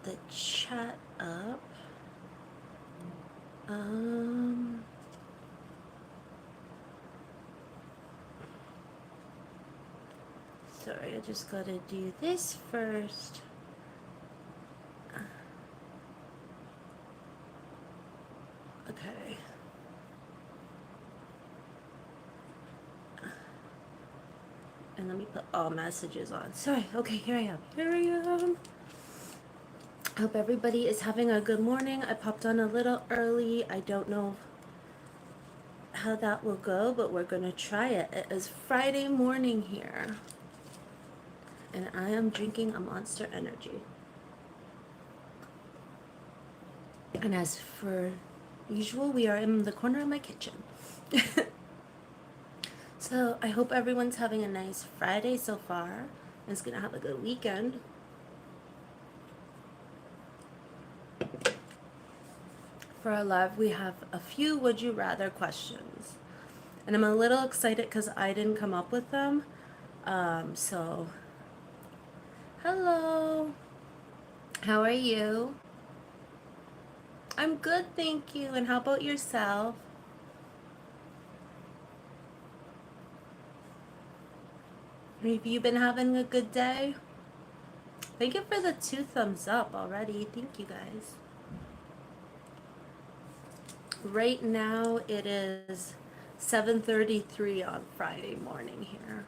the chat up. Sorry, I just gotta do this first. Okay. And let me put all messages on. Sorry, okay, here I am. Here I am. Hope everybody is having a good morning. I popped on a little early. I don't know how that will go, but we're gonna try it. It is Friday morning here. And I am drinking a Monster Energy. And as for usual, we are in the corner of my kitchen. So I hope everyone's having a nice Friday so far. And is gonna have a good weekend. For our live, we have a few would you rather questions. And I'm a little excited because I didn't come up with them. So, hello. How are you? I'm good, thank you. And how about yourself? Have you been having a good day? Thank you for the 2 thumbs up already. Thank you guys. Right now it is 7:33 on Friday morning here.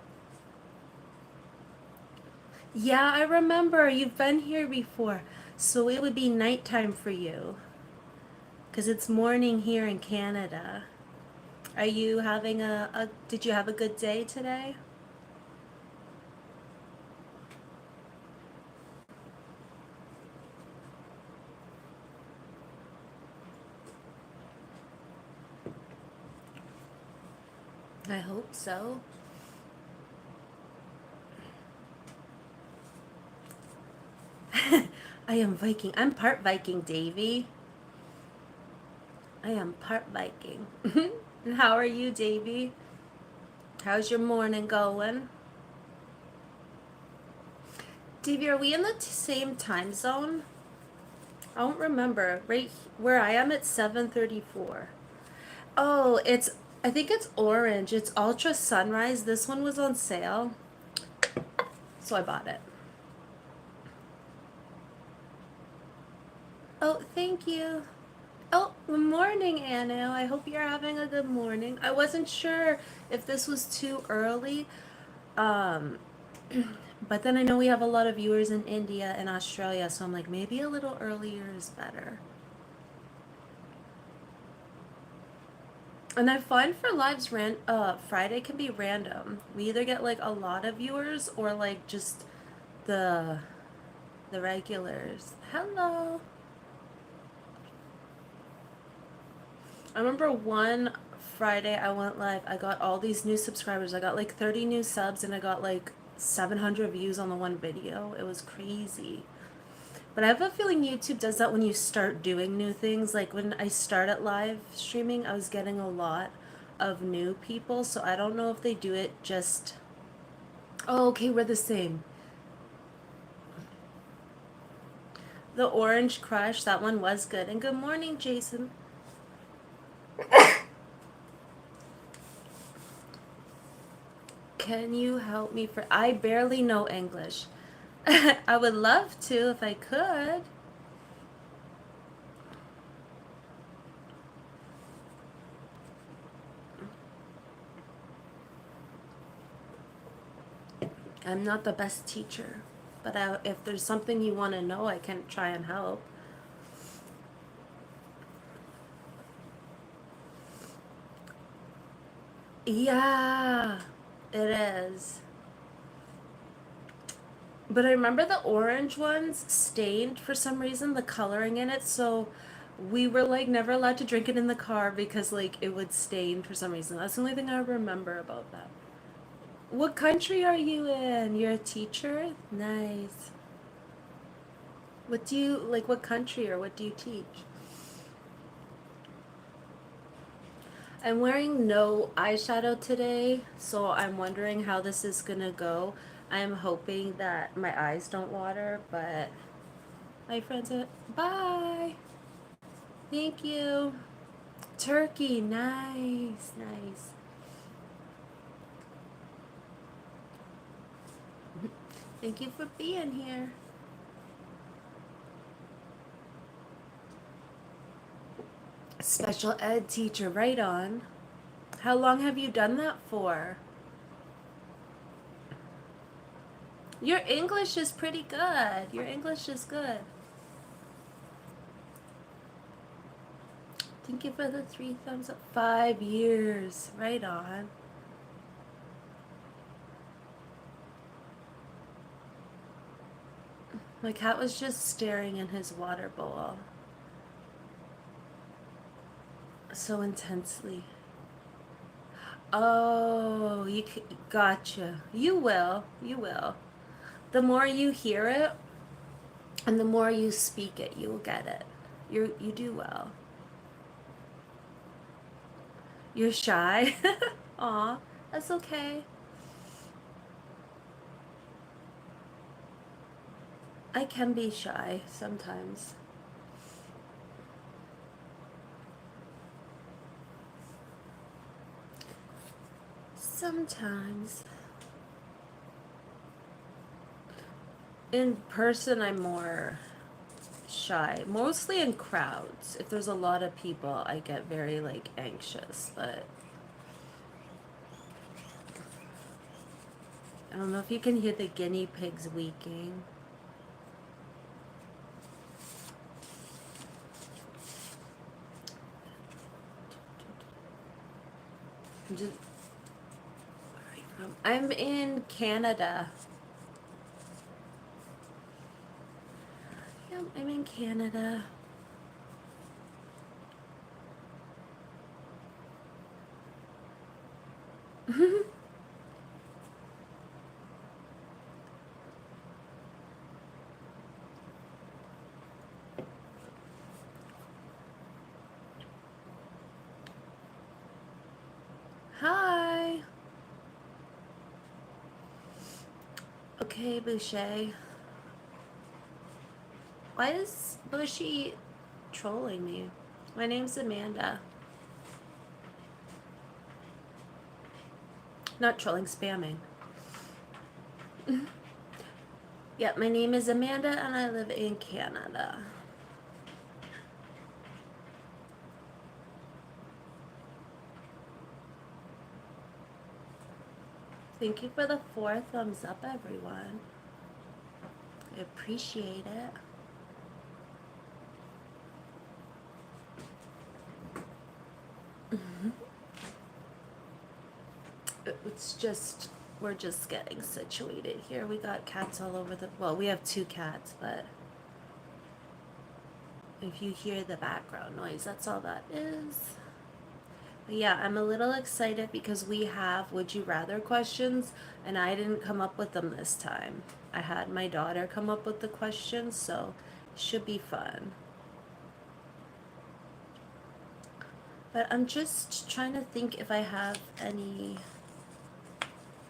Yeah, I remember. You've been here before. So it would be nighttime for you. Because it's morning here in Canada. Are you having did you have a good day today? I hope so. I am Viking. I'm part Viking, Davy. I am part Viking. And how are you, Davy? How's your morning going? Davy, are we in the same time zone? I don't remember. Right where I am, it's 7:34. Oh, I think it's orange. It's Ultra Sunrise. This one was on sale, so I bought it. Oh, thank you. Oh, good morning, Anu. I hope you're having a good morning. I wasn't sure if this was too early. Um, but then I know we have a lot of viewers in India and Australia, so I'm like, maybe a little earlier is better. And I find for lives Friday can be random. We either get like a lot of viewers or like just the the regulars. Hello. I remember one Friday I went live, I got all these new subscribers. I got like 30 new subs and I got like 700 views on the one video. It was crazy. But I have a feeling YouTube does that when you start doing new things. Like when I started live streaming, I was getting a lot of new people. So I don't know if they do it just. Oh, okay, we're the same. The Orange Crush, that one was good. And good morning, Jason. Can you help me for I barely know English. I would love to if I could. I'm not the best teacher, but if there's something you want to know, I can try and help. Yeah, it is. But I remember the orange ones stained for some reason, the coloring in it, so we were like never allowed to drink it in the car because like it would stain for some reason. That's the only thing I remember about that. What country are you in? You're a teacher? Nice. What do you like? What country or what do you teach? I'm wearing no eyeshadow today, so I'm wondering how this is gonna go. I'm hoping that my eyes don't water, but Hi, friends. Bye. Thank you. Turkey. Nice. Nice. Thank you for being here. Special ed teacher, right on. How long have you done that for? Your English is pretty good. Your English is good. Thank you for the 3 thumbs up. 5 years. Right on. My cat was just staring in his water bowl so intensely. Oh, gotcha. You will. You will. The more you hear it and the more you speak it, you will get it. You do well. You're shy? Aw, that's okay. I can be shy sometimes. Sometimes. In person, I'm more shy. Mostly in crowds. If there's a lot of people, I get very, like, anxious. But I don't know if you can hear the guinea pigs weeking. I'm just... Where are you from? I'm in Canada. Yeah, I'm in Canada. Hi. Okay, Boucher. Why is Bushy trolling me? My name's Amanda. Not trolling, spamming. Yeah, my name is Amanda and I live in Canada. Thank you for the 4 thumbs up, everyone. I appreciate it. It's just, we're just getting situated here. We got cats all over the, well, we have 2 cats, but if you hear the background noise, that's all that is. But yeah, I'm a little excited because we have would you rather questions and I didn't come up with them this time. I had my daughter come up with the questions, so it should be fun. But I'm just trying to think if I have any.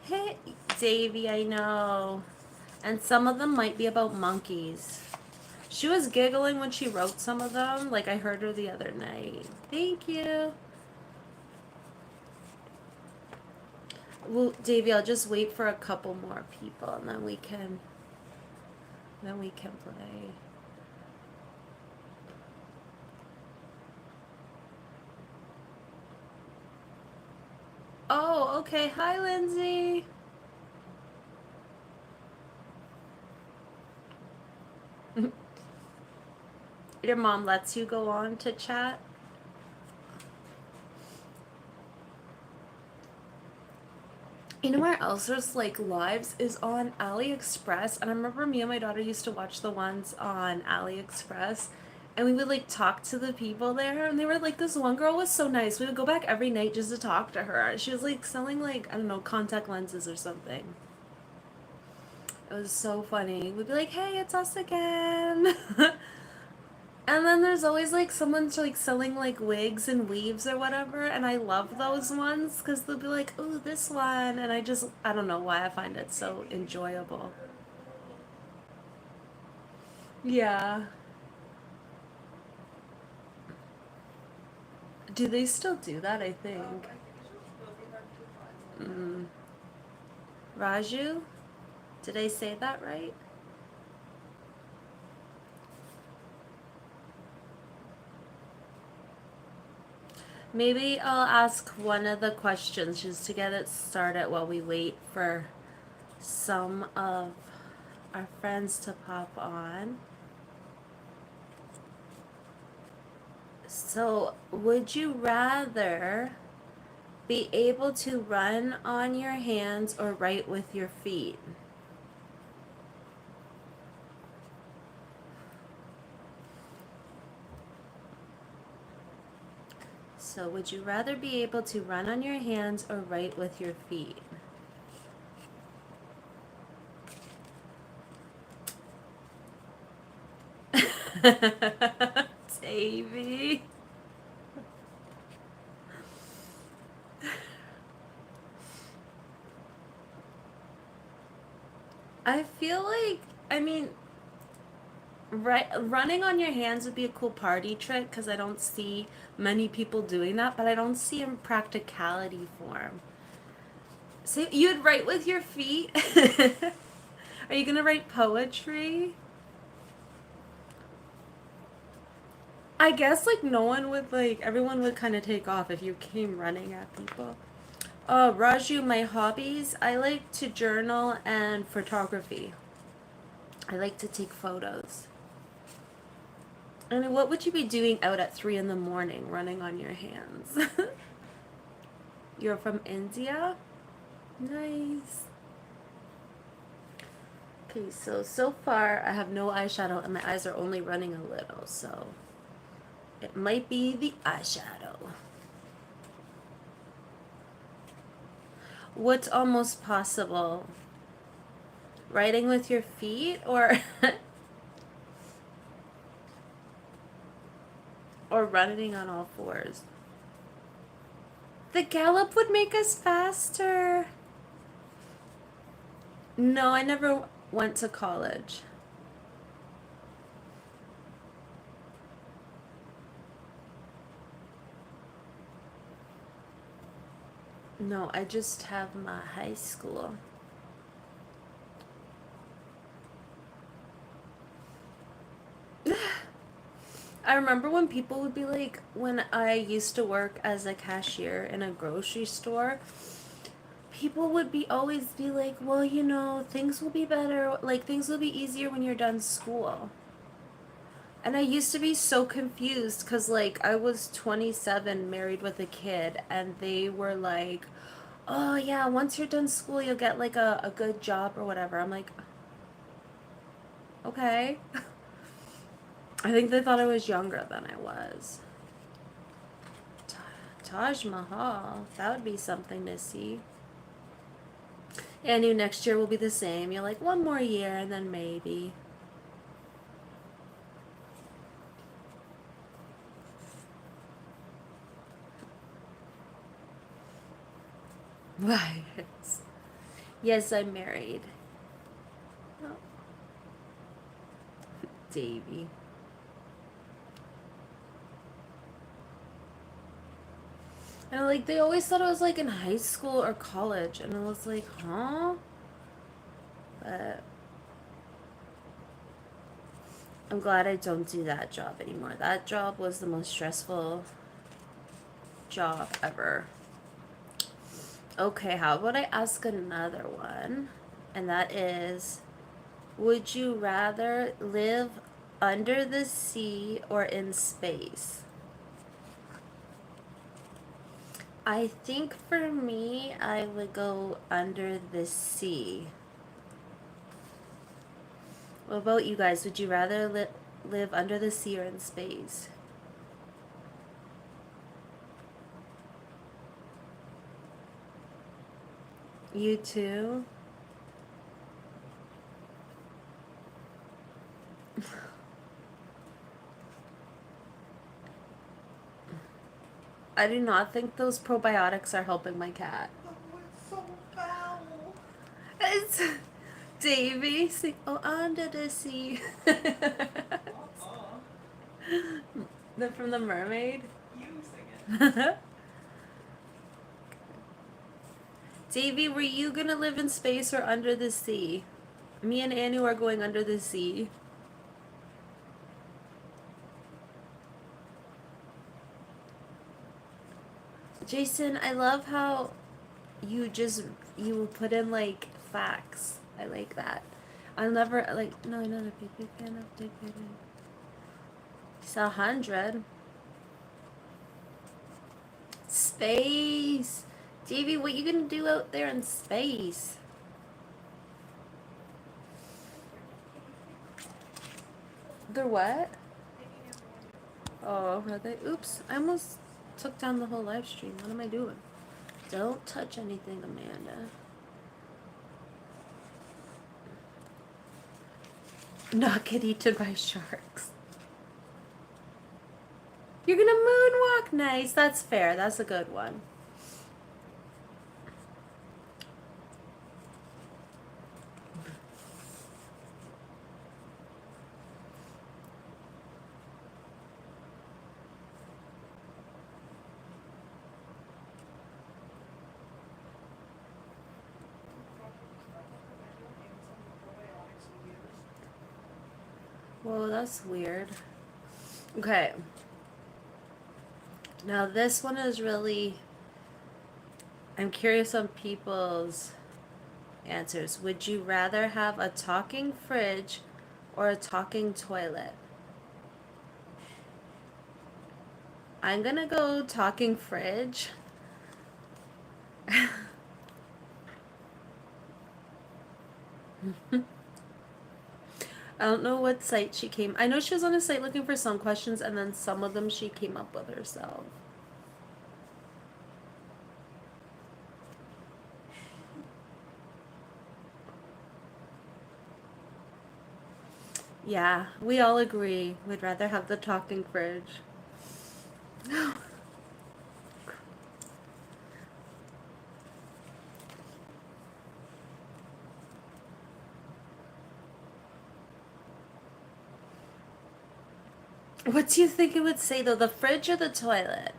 Hey, Davy, I know. And some of them might be about monkeys. She was giggling when she wrote some of them, like I heard her the other night. Thank you. Well, Davy, I'll just wait for a couple more people and then we can play. Oh, okay. Hi, Lindsay. Your mom lets you go on to chat? You know where else there's like lives is on AliExpress, and I remember me and my daughter used to watch the ones on AliExpress, and we would like talk to the people there, and they were like, this one girl was so nice. We would go back every night just to talk to her. She was like selling like, I don't know, contact lenses or something. It was so funny. We'd be like, hey, it's us again. And then there's always like someone's like selling like wigs and weaves or whatever, and I love those ones because they'll be like, "Oh, this one," and I don't know why I find it so enjoyable. Yeah. Do they still do that? I think. Mm. Raju? Did I say that right? Maybe I'll ask one of the questions just to get it started while we wait for some of our friends to pop on. So, would you rather be able to run on your hands or write with your feet? So, would you rather be able to run on your hands or write with your feet? Davy. I feel like, I mean, running on your hands would be a cool party trick because I don't see many people doing that, but I don't see in practicality form. So you'd write with your feet? Are you gonna write poetry? I guess like no one would like everyone would kind of take off if you came running at people. Raju, my hobbies, I like to journal and photography. I like to take photos. I mean, what would you be doing out at 3 in the morning running on your hands? You're from India? Nice. Okay, so far I have no eyeshadow and my eyes are only running a little, so it might be the eyeshadow. What's almost possible? Writing with your feet or or running on all fours? The gallop would make us faster. No, I never went to college. No, I just have my high school. I remember when people would be like, when I used to work as a cashier in a grocery store, people would be always be like, well, you know, things will be better, like things will be easier when you're done school. And I used to be so confused because, like, I was 27, married with a kid, and they were like, oh, yeah, once you're done school, you'll get, like, a good job or whatever. I'm like, okay. I think they thought I was younger than I was. Taj Mahal, that would be something to see. Yeah, I knew next year will be the same. You're like, one more year, and then maybe. Right. Yes, I'm married. Oh, Davy. And like they always thought I was like in high school or college, and I was like, huh? But I'm glad I don't do that job anymore. That job was the most stressful job ever. Okay, how about I ask another one? And that is, would you rather live under the sea or in space? I think for me, I would go under the sea. What about you guys? Would you rather live under the sea or in space? You too? I do not think those probiotics are helping my cat. Oh, it's so foul. It's, Davy, sing, oh, under the sea. The from the mermaid. You sing it. Davy, were you gonna live in space or under the sea? Me and Anu are going under the sea. Jason, I love how you put in like facts. I like that. I'll never like no not a big fan of Dick. It's 100. Space. Davey, what you gonna do out there in space? They're what? Oh, are they? Oops, I almost took down the whole live stream. What am I doing? Don't touch anything, Amanda. Not get eaten by sharks. You're gonna moonwalk. Nice. That's fair. That's a good one. Whoa, that's weird. Okay. Now this one is really... I'm curious on people's answers. Would you rather have a talking fridge or a talking toilet? I'm gonna go talking fridge. I don't know what site she came. I know she was on a site looking for some questions, and then some of them she came up with herself. Yeah, we all agree. We'd rather have the talking fridge. What do you think it would say though, the fridge or the toilet?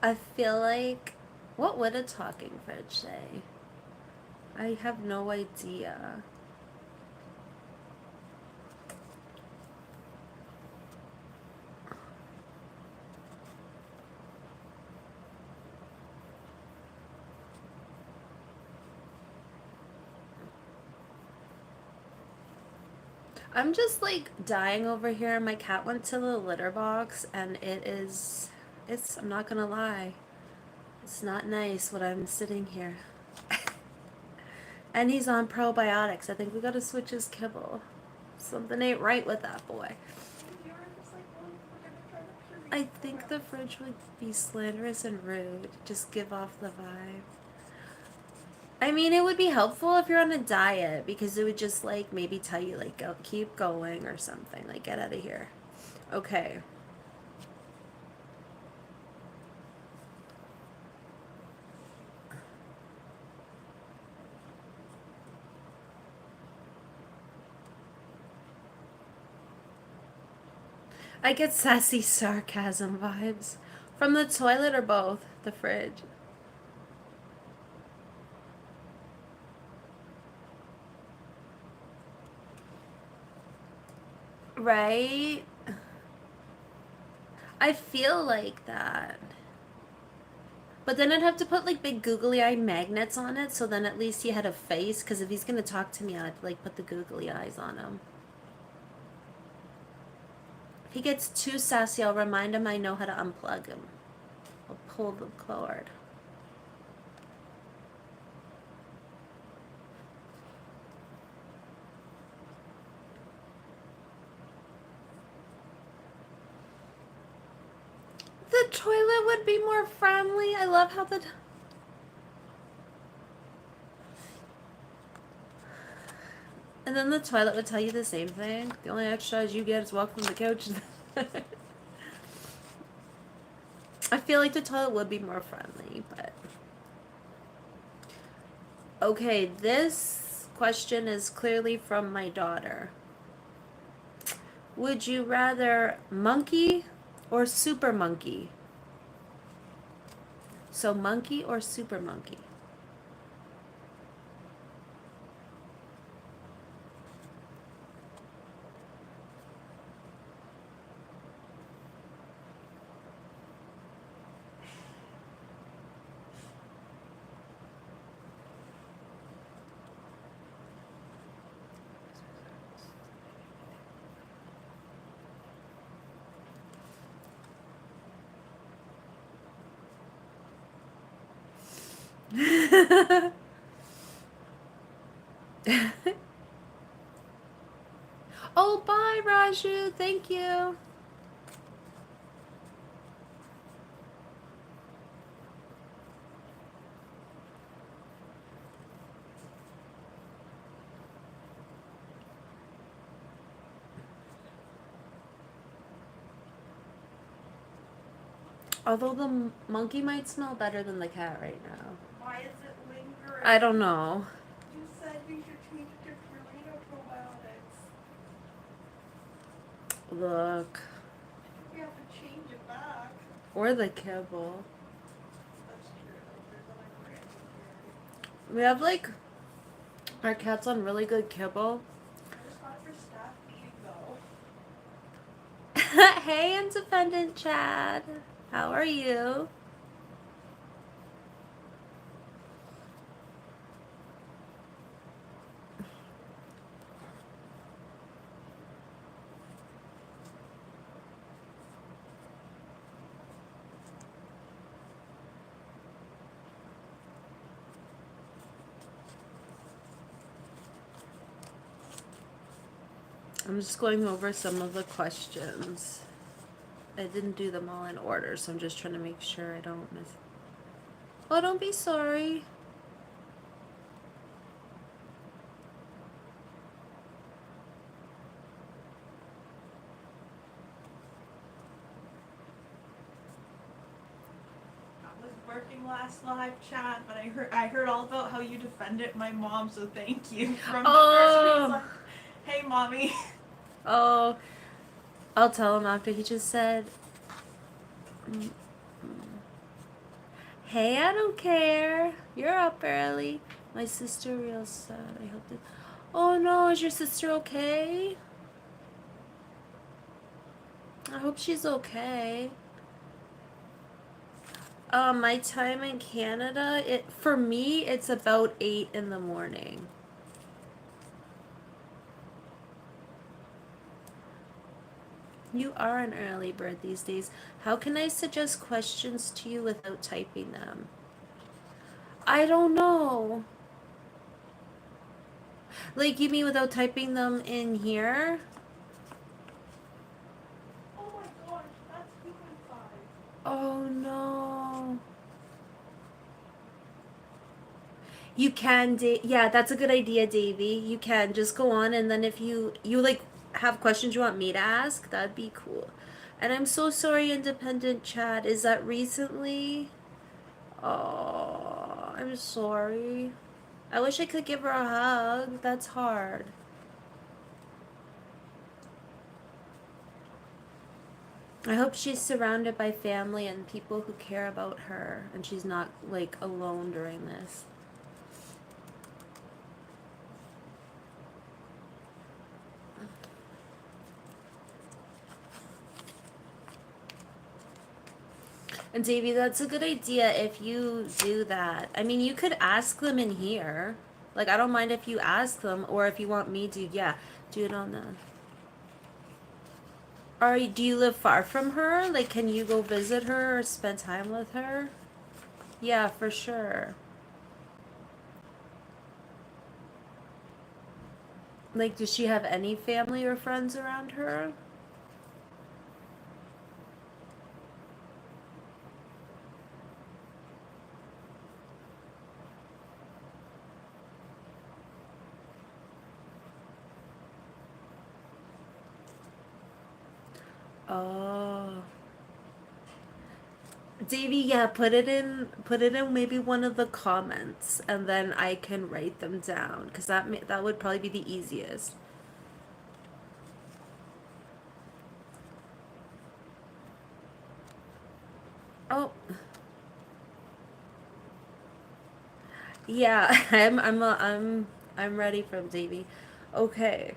I feel like, what would a talking fridge say? I have no idea. I'm just like dying over here. My cat went to the litter box and I'm not gonna lie, it's not nice when I'm sitting here. And he's on probiotics. I think we gotta switch his kibble. Something ain't right with that boy. I think the fridge would be slanderous and rude. Just give off the vibe. I mean, it would be helpful if you're on a diet because it would just like maybe tell you like go, keep going or something. Like get out of here. Okay. I get sassy sarcasm vibes. From the toilet or both? The fridge. Right? I feel like that. But then I'd have to put like big googly eye magnets on it so then at least he had a face because if he's gonna talk to me I'd like put the googly eyes on him. If he gets too sassy I'll remind him I know how to unplug him. I'll pull the cord. The toilet would be more friendly. I love how the... And then the toilet would tell you the same thing. The only exercise you get is walk from the couch. I feel like the toilet would be more friendly, but... Okay, this question is clearly from my daughter. Would you rather monkey or super monkey? So monkey or super monkey? Oh, bye, Raju. Thank you. Although the monkey might smell better than the cat right now. Why is it lingering? I don't know. You said we should change it to Purina probiotics. Look. We have to change it back. Or the kibble. That's true. There's other brands in here. We have like our cat's on really good kibble. There's not for staff meeting though. Hey, independent Chad. How are you? I'm just going over some of the questions. I didn't do them all in order, so I'm just trying to make sure I don't miss. Oh, don't be sorry. I was working last live chat, but I heard all about how you defended my mom, so thank you. From the first week, like, hey mommy. Oh, I'll tell him after. He just said, hey, I don't care. You're up early. My sister real sad. I hope that... Oh no, is your sister okay? I hope she's okay. My time in Canada, for me, it's about 8 in the morning. You are an early bird these days. How can I suggest questions to you without typing them? I don't know. Like, you mean without typing them in here? Oh my gosh, that's human size. Oh no. You can, yeah, that's a good idea, Davy. You can just go on, and then if you like have questions you want me to ask, that'd be cool. And I'm so sorry, independent Chad. Is that recently? Oh, I'm sorry. I wish I could give her a hug. That's hard. I hope she's surrounded by family and people who care about her, and she's not like alone during this. And Davey, that's a good idea if you do that. I mean, you could ask them in here. Like, I don't mind if you ask them, or if you want me to, yeah, do it on the... Do you live far from her? Like, can you go visit her or spend time with her? Yeah, for sure. Like, does she have any family or friends around her? Oh. Davey, yeah, put it in maybe one of the comments, and then I can write them down, because that would probably be the easiest. Oh, yeah, I'm ready from Davey. Okay.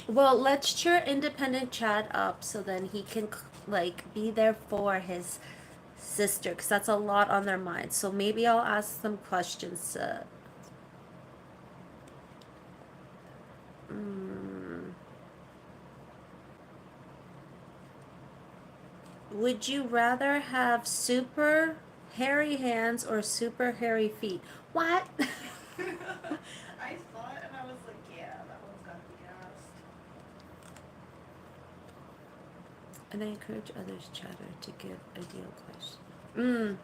Well, let's cheer independent Chad up so then he can like be there for his sister, because that's a lot on their mind. So maybe I'll ask some questions. Mm, would you rather have super hairy hands or super hairy feet? What? I saw it and I was like, yeah, that one's gotta be asked. And I encourage others chatter to give ideal questions. Mm,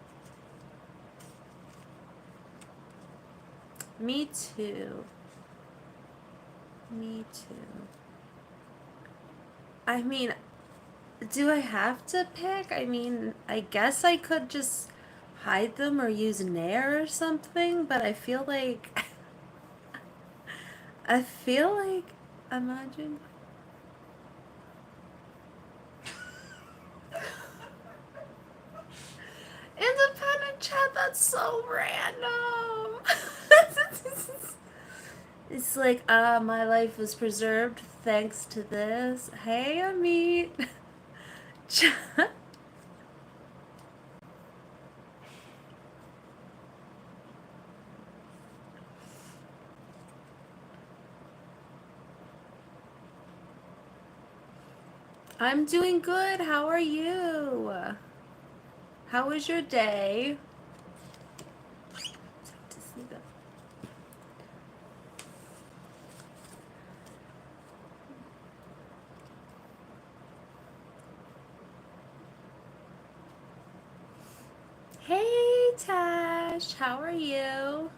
me too. Me too. I mean, do I have to pick? I mean, I guess I could just hide them or use Nair or something, but I feel like I feel like imagine independent chat, that's so random. It's like, my life was preserved thanks to this. Hey, Amit. Chat. I'm doing good. How are you? How was your day? Hey, Tash. How are you?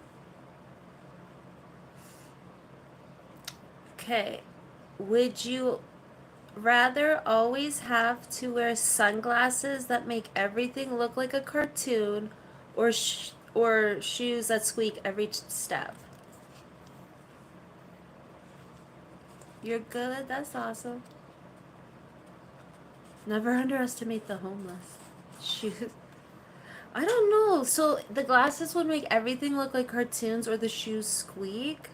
Okay. Would you rather always have to wear sunglasses that make everything look like a cartoon, or shoes that squeak every step? You're good. That's awesome. Never underestimate the homeless. Shoes. I don't know. So the glasses would make everything look like cartoons, or the shoes squeak.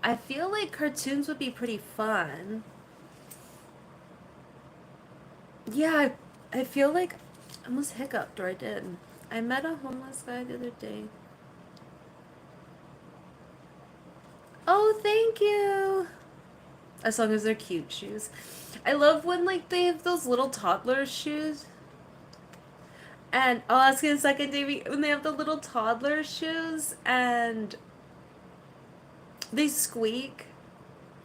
I feel like cartoons would be pretty fun. Yeah, I feel like I almost hiccuped, or I did. I met a homeless guy the other day. Oh, thank you. As long as they're cute shoes. I love when like they have those little toddler shoes. And I'll ask you in a second, Davey, when they have the little toddler shoes and they squeak.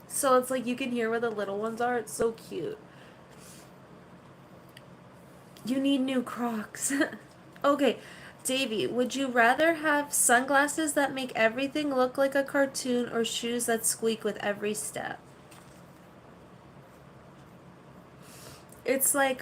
So it's like you can hear where the little ones are. It's so cute. You need new Crocs. Okay, Davey, would you rather have sunglasses that make everything look like a cartoon, or shoes that squeak with every step? It's like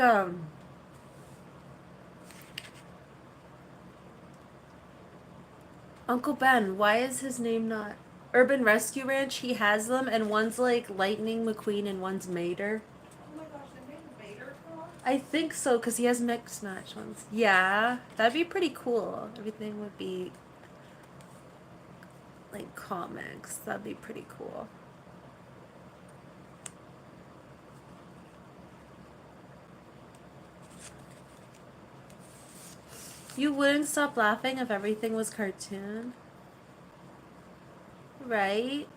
Uncle Ben, why is his name not Urban Rescue Ranch? He has them, and one's like Lightning McQueen and one's Mater. Oh my gosh, they made Vader Claws? I think so, because he has mixed match ones. Yeah, that'd be pretty cool. Everything would be like comics. That'd be pretty cool. You wouldn't stop laughing if everything was cartoon, right?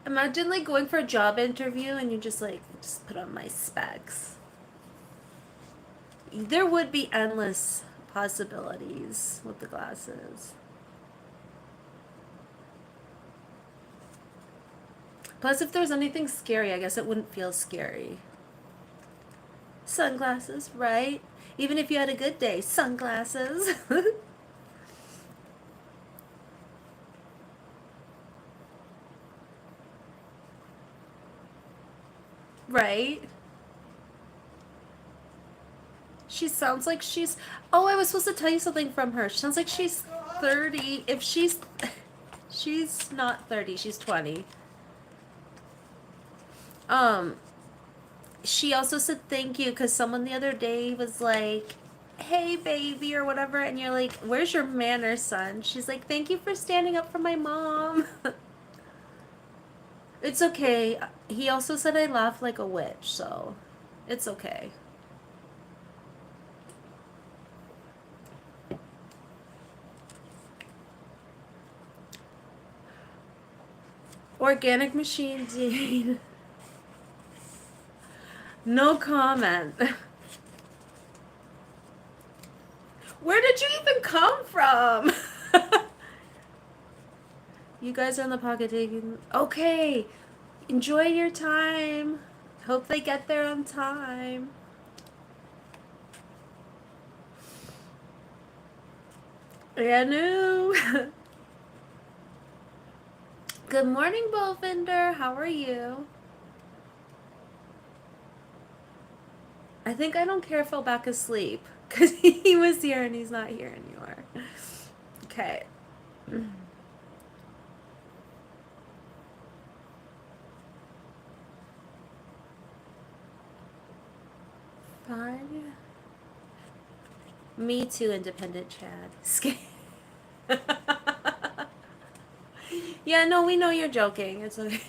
Imagine like going for a job interview and you just put on my specs. There would be endless possibilities with the glasses. Plus, if there's anything scary, I guess it wouldn't feel scary. Sunglasses, right? Even if you had a good day, sunglasses. Right? She sounds like she's. Oh, I was supposed to tell you something from her. She sounds like she's 30. If she's. She's not 30, she's 20. Um, she also said thank you because someone the other day was like, hey, baby, or whatever. And you're like, where's your manners, son? She's like, thank you for standing up for my mom. It's okay. He also said I laugh like a witch, so it's okay. Organic machine, Dean. No comment. Where did you even come from? You guys are in the pocket taking. Okay. Enjoy your time. Hope they get there on time. Anu. Good morning, Bowfinder. How are you? I think I don't care fell back asleep because he was here and he's not here anymore. Okay. Fine. Me too, independent Chad. Yeah, no, we know you're joking. It's okay.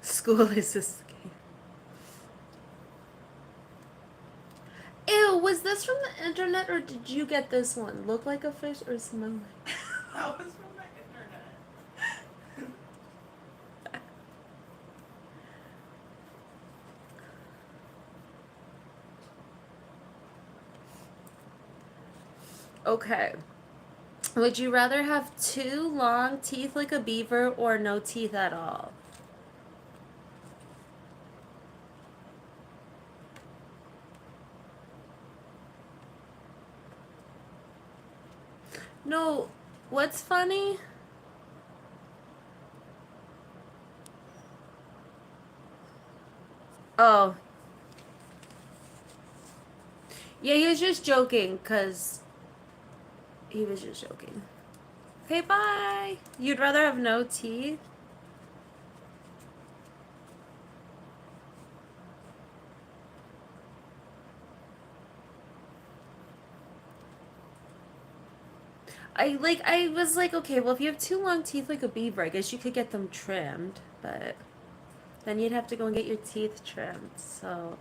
School is a scam. Ew, was this from the internet or did you get this one? Look like a fish or smell like? That was from the internet. Okay. Would you rather have 2 long teeth like a beaver or no teeth at all? No, what's funny? Oh. Yeah, he was just joking, because he was just joking. Okay, bye. You'd rather have no teeth? I was like, okay, well, if you have 2 long teeth like a beaver, I guess you could get them trimmed, but then you'd have to go and get your teeth trimmed. So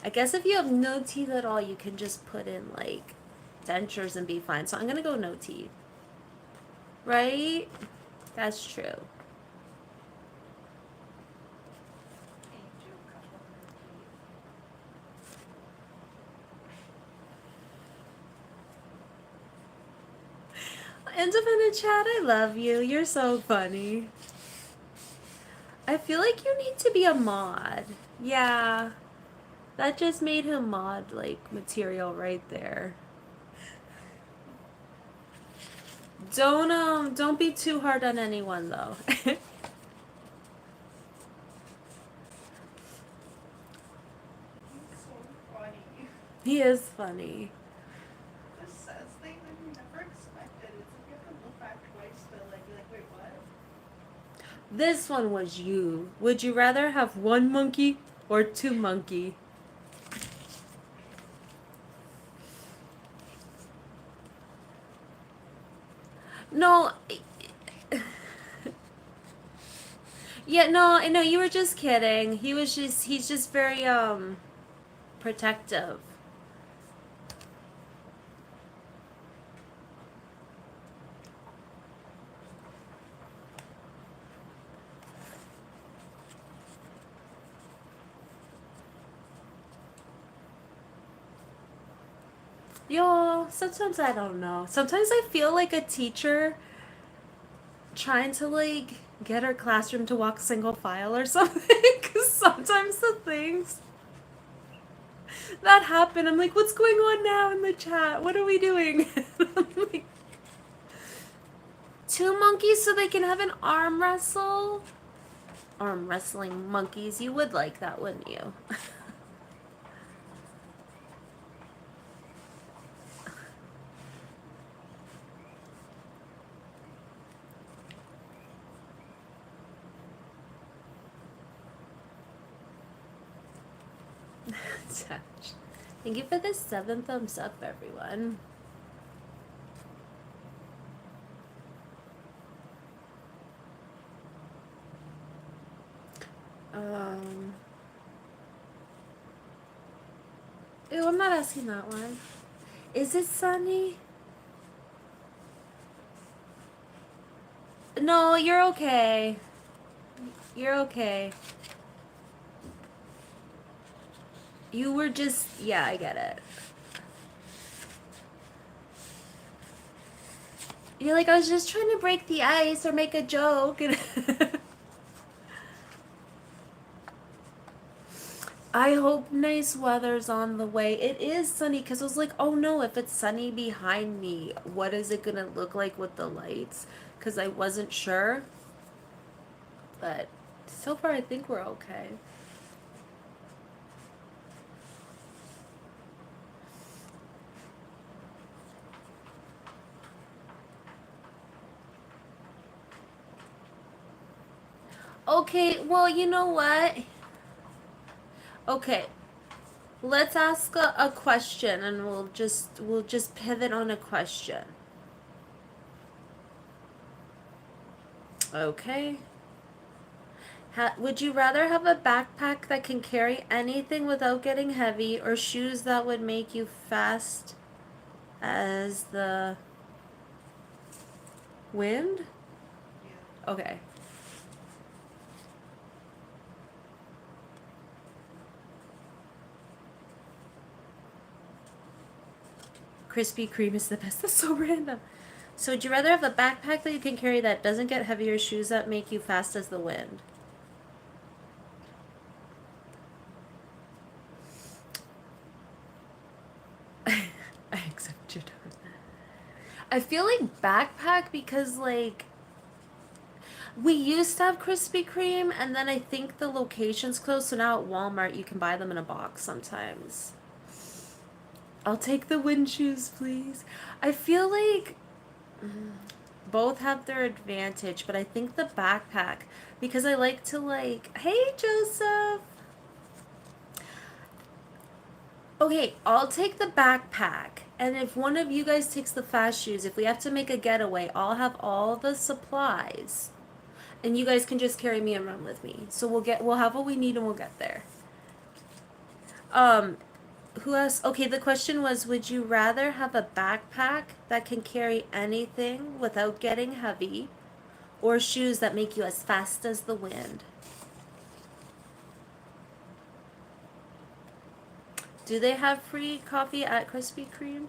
I guess if you have no teeth at all, you can just put in like dentures and be fine. So I'm gonna go no teeth. Right? That's true. Independent Chad, I love you. You're so funny. I feel like you need to be a mod. Yeah. That just made him mod like material right there. Don't be too hard on anyone though. He's so funny. He is funny. Just says things that you never expected. It's like you have to look back twice to like be like, wait, what? This one was you. Would you rather have 1 monkey or 2 monkey? No. Yeah, no, I know you were just kidding. He's just very protective. Yo, sometimes I don't know. Sometimes I feel like a teacher trying to like get her classroom to walk single file or something. Because sometimes the things that happen, I'm like, what's going on now in the chat? What are we doing? I'm like, 2 monkeys so they can have an arm wrestle? Arm wrestling monkeys. You would like that, wouldn't you? Thank you for the 7 thumbs up, everyone. Ew, I'm not asking that one. Is it sunny? No, you're okay. You're okay. You were just, yeah, I get it. You're like, I was just trying to break the ice or make a joke. I hope nice weather's on the way. It is sunny because I was like, oh no, if it's sunny behind me, what is it gonna look like with the lights? Because I wasn't sure. But so far, I think we're okay. Okay, well, you know what? Okay, let's ask a question, and we'll just pivot on a question. Okay. Would you rather have a backpack that can carry anything without getting heavy, or shoes that would make you fast as the wind? Yeah. Okay. Krispy Kreme is the best. That's so random. So would you rather have a backpack that you can carry that doesn't get heavy, or shoes that make you fast as the wind? I accept your tone. I feel like backpack because like we used to have Krispy Kreme, and then I think the location's closed, so now at Walmart you can buy them in a box sometimes. I'll take the wind shoes, please. I feel like both have their advantage, but I think the backpack, because I like to like, hey Joseph. Okay, I'll take the backpack. And if one of you guys takes the fast shoes, if we have to make a getaway, I'll have all the supplies. And you guys can just carry me and run with me. So we'll have what we need and we'll get there. Who else? Okay, the question was, would you rather have a backpack that can carry anything without getting heavy, or shoes that make you as fast as the wind? Do they have free coffee at Krispy Kreme?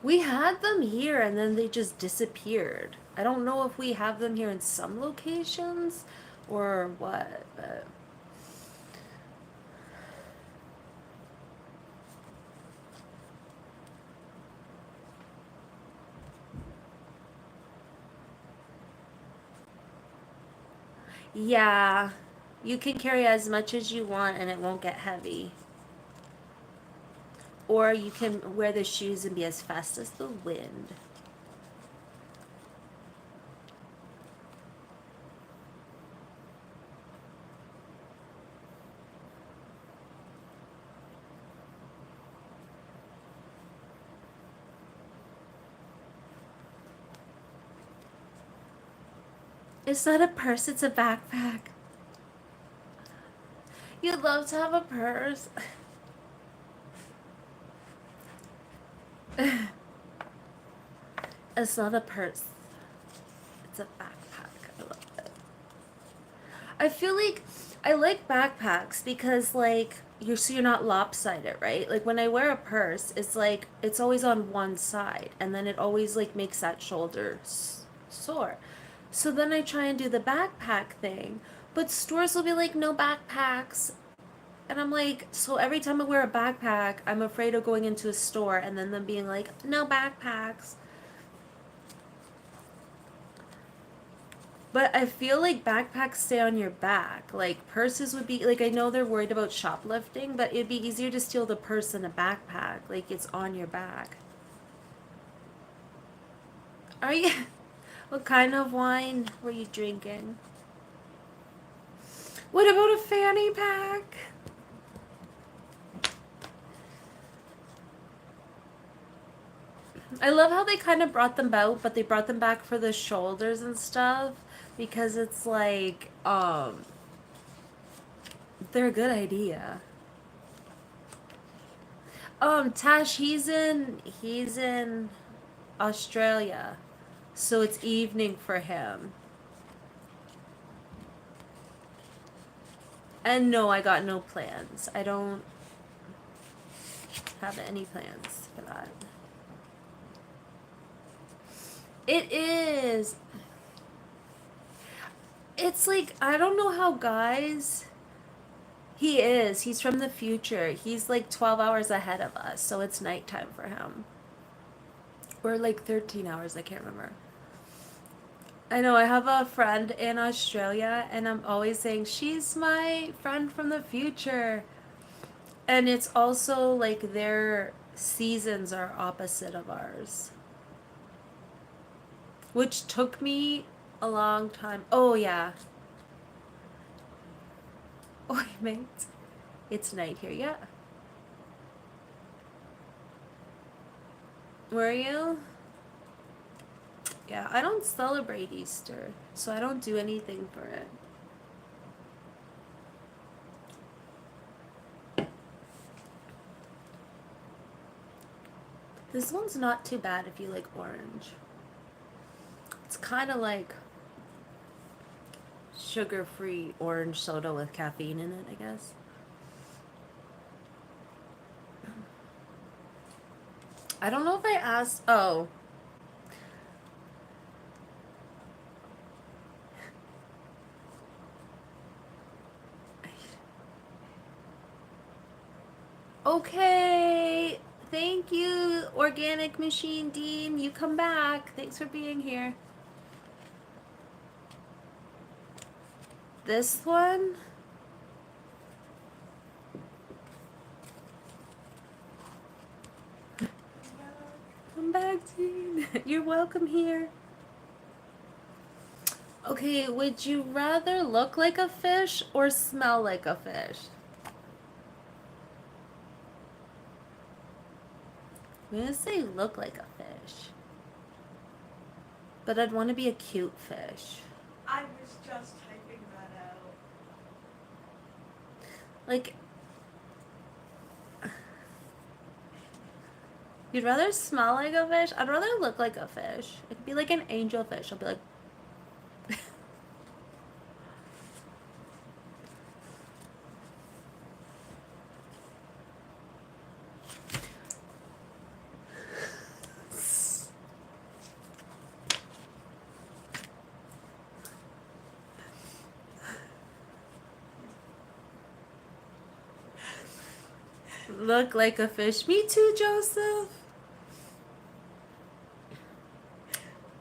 We had them here and then they just disappeared. I don't know if we have them here in some locations or what, but yeah, you can carry as much as you want and it won't get heavy. Or you can wear the shoes and be as fast as the wind. It's not a purse, it's a backpack. You'd love to have a purse. It's not a purse. It's a backpack. I love it. I feel like I like backpacks because like you're not lopsided, right? Like when I wear a purse, it's like it's always on one side and then it always like makes that shoulder sore. So then I try and do the backpack thing, but stores will be like no backpacks. And I'm like, so every time I wear a backpack, I'm afraid of going into a store and then them being like, no backpacks. But I feel like backpacks stay on your back. Like purses would be like I know they're worried about shoplifting, but it'd be easier to steal the purse than a backpack. Like it's on your back. Are you what kind of wine were you drinking? What about a fanny pack? I love how they kind of brought them out, but they brought them back for the shoulders and stuff because it's like they're a good idea. Tash, he's in Australia. So it's evening for him. And no, I got no plans. I don't have any plans for that. It is. It's like, I don't know how guys. He is. He's from the future. He's like 12 hours ahead of us. So it's nighttime for him. Or like 13 hours. I can't remember. I know I have a friend in Australia, and I'm always saying, she's my friend from the future. And it's also like their seasons are opposite of ours. Which took me a long time. Oh, yeah. Oh, mate. It's night here. Yeah. Where are you? Yeah, I don't celebrate Easter, so I don't do anything for it. This one's not too bad if you like orange. It's kind of like sugar-free orange soda with caffeine in it, I guess. I don't know if I asked. Oh. Okay. Thank you, Organic Machine Dean. You come back. Thanks for being here. This one? Come back, Dean. You're welcome here. Okay, would you rather look like a fish or smell like a fish? I'm gonna say look like a fish. But I'd want to be a cute fish. I was just typing that out. Like, you'd rather smell like a fish? I'd rather look like a fish. It could be like an angel fish. I'll be like, look like a fish. Me too, Joseph.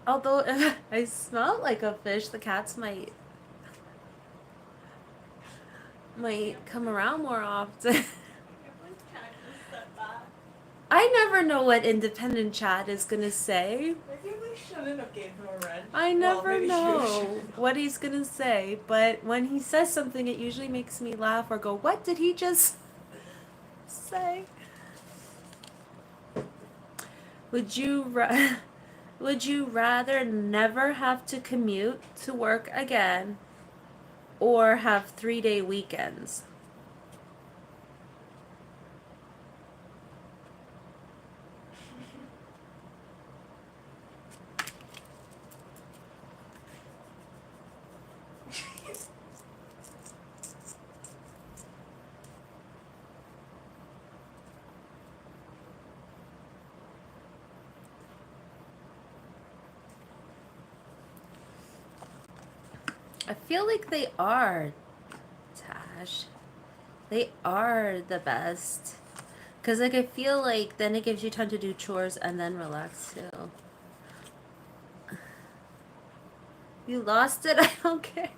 Although if I smell like a fish, the cats might come around more often. I never know what independent chat is gonna say. Maybe we shouldn't have gave him a wrench. I never know what he's gonna say, but when he says something, it usually makes me laugh or go, "What did he just say?" Would you rather never have to commute to work again, or have 3-day weekends? I feel like they are, Tash. They are the best. Because, like, I feel like then it gives you time to do chores and then relax, too. You lost it? I don't care.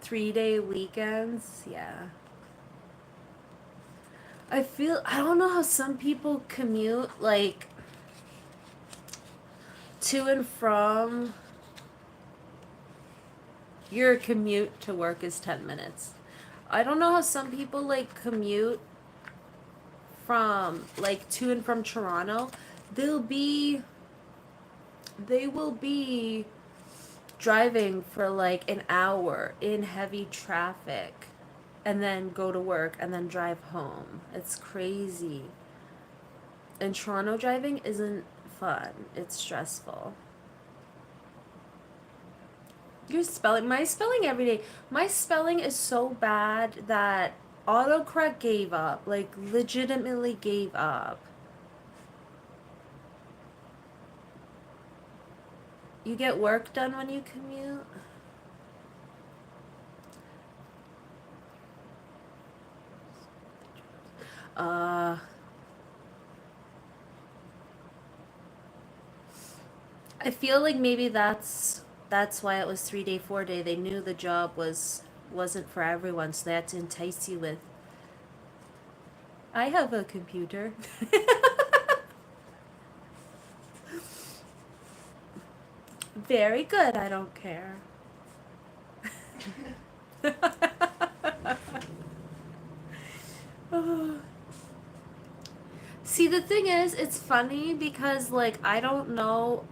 Three-day weekends, yeah. I don't know how some people commute, like, to and from. Your commute to work is 10 minutes. I don't know how some people, like, commute from, like, to and from Toronto. They'll be, they will be driving for, like, an hour in heavy traffic and then go to work and then drive home. It's crazy. And Toronto driving isn't fun. It's stressful. Your spelling, my spelling every day. My spelling is so bad that autocorrect gave up. Like, legitimately gave up. You get work done when you commute? Uh, I feel like maybe that's why it was 3 day, 4 day. They knew the job wasn't for everyone, so they had to entice you with I have a computer. Very good, I don't care. See, the thing is, it's funny because, like, I don't know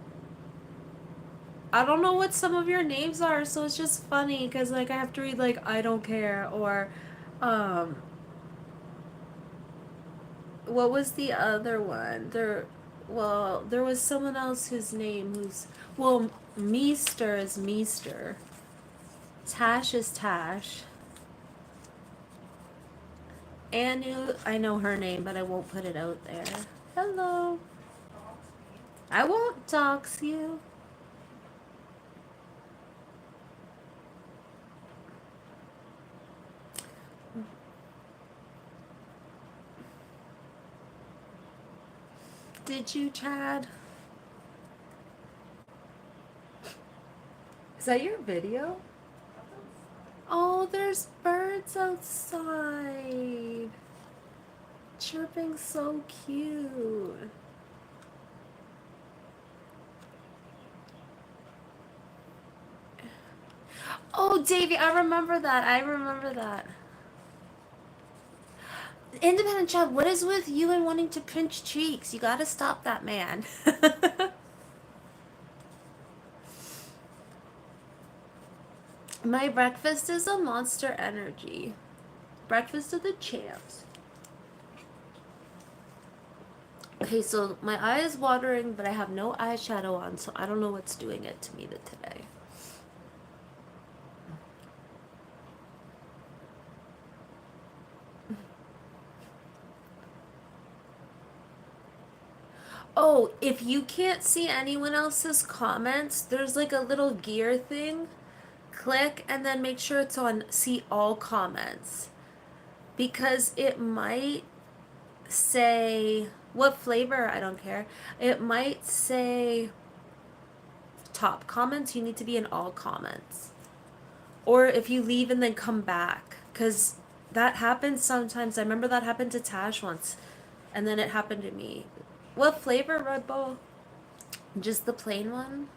what some of your names are, so it's just funny because, like, I have to read, like, I don't care, or, um, what was the other one? There was someone else whose name well, Meester is Meester. Tash is Tash. Anu, I know her name, but I won't put it out there. Hello. I won't dox you. Did you, Chad? Is that your video? Oh, there's birds outside. Chirping so cute. Oh, Davey, I remember that. I remember that. Independent Chad, what is with you and wanting to pinch cheeks? You gotta stop that, man. My breakfast is a Monster Energy. Breakfast of the champs. Okay, so my eye is watering, but I have no eyeshadow on, so I don't know what's doing it to me today. Oh, if you can't see anyone else's comments, there's like a little gear thing. Click and then make sure it's on see all comments. Because it might say what flavor, I don't care. It might say top comments, you need to be in all comments. Or if you leave and then come back, because that happens sometimes. I remember that happened to Tash once, and then it happened to me. What flavor, Red Bull? Just the plain one?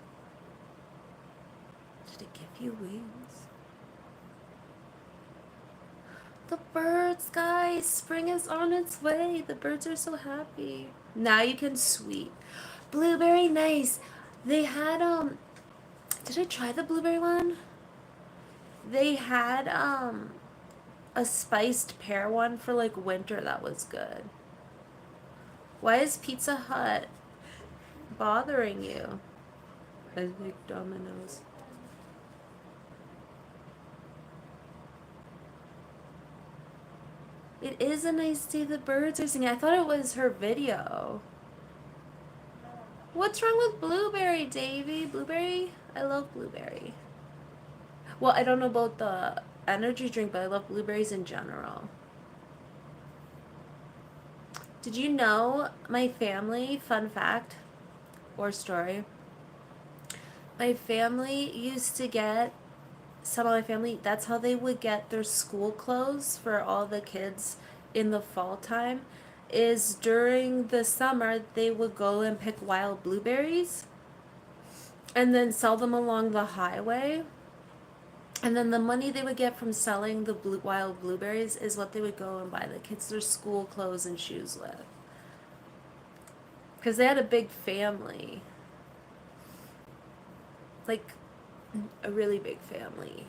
Did it give you wings? The birds, guys! Spring is on its way. The birds are so happy. Now you can sweep. Blueberry, nice. They had, did I try the blueberry one? They had, a spiced pear one for, like, winter that was good. Why is Pizza Hut bothering you? I like Domino's. It is a nice day the birds are singing. I thought it was her video. What's wrong with Blueberry, Davy? Blueberry? I love Blueberry. Well, I don't know about the energy drink, but I love blueberries in general. Did you know my family, fun fact or story, my family used to get, some of my family, that's how they would get their school clothes for all the kids in the fall time, is during the summer they would go and pick wild blueberries and then sell them along the highway. And then the money they would get from selling the wild blueberries is what they would go and buy the kids their school clothes and shoes with. Because they had a big family. Like, a really big family.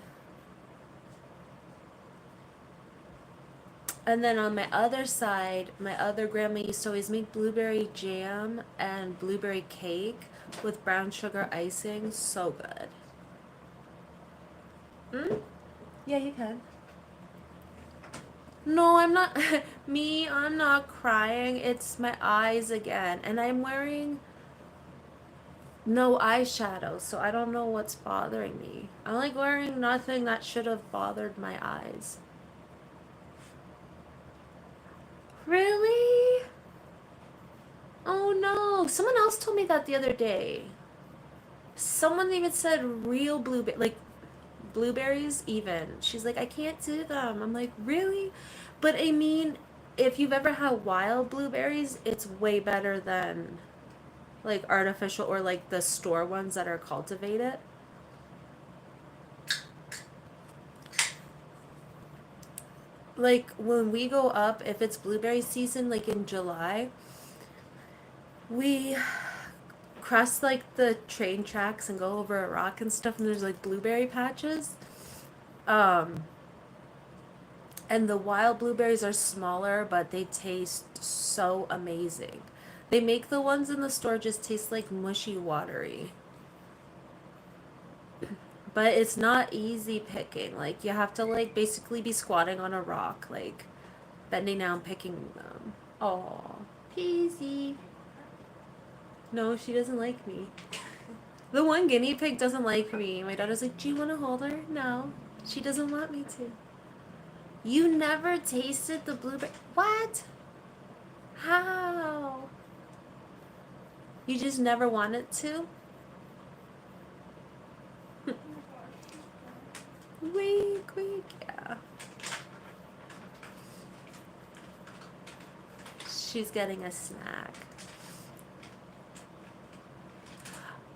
And then on my other side, my other grandma used to always make blueberry jam and blueberry cake with brown sugar icing. So good. Yeah, you can. No, I'm not. I'm not crying. It's my eyes again. And I'm wearing no eyeshadow, so I don't know what's bothering me. I'm like wearing nothing that should have bothered my eyes. Really? Oh no. Someone else told me that the other day. Someone even said real blueberries even. She's like, I can't do them. I'm like, really? But I mean, if you've ever had wild blueberries, it's way better than like artificial or like the store ones that are cultivated. Like when we go up, if it's blueberry season, like in July, we cross like the train tracks and go over a rock and stuff, and there's like blueberry patches. Um, and the wild blueberries are smaller, but they taste so amazing. They make the ones in the store just taste like mushy, watery. But it's not easy picking. Like you have to like basically be squatting on a rock, like bending down picking them. Oh, Peasy. No, she doesn't like me. The one guinea pig doesn't like me. My daughter's like, do you want to hold her? No, she doesn't want me to. You never tasted the blueberry? What? How? You just never wanted to? Weak, yeah. She's getting a snack.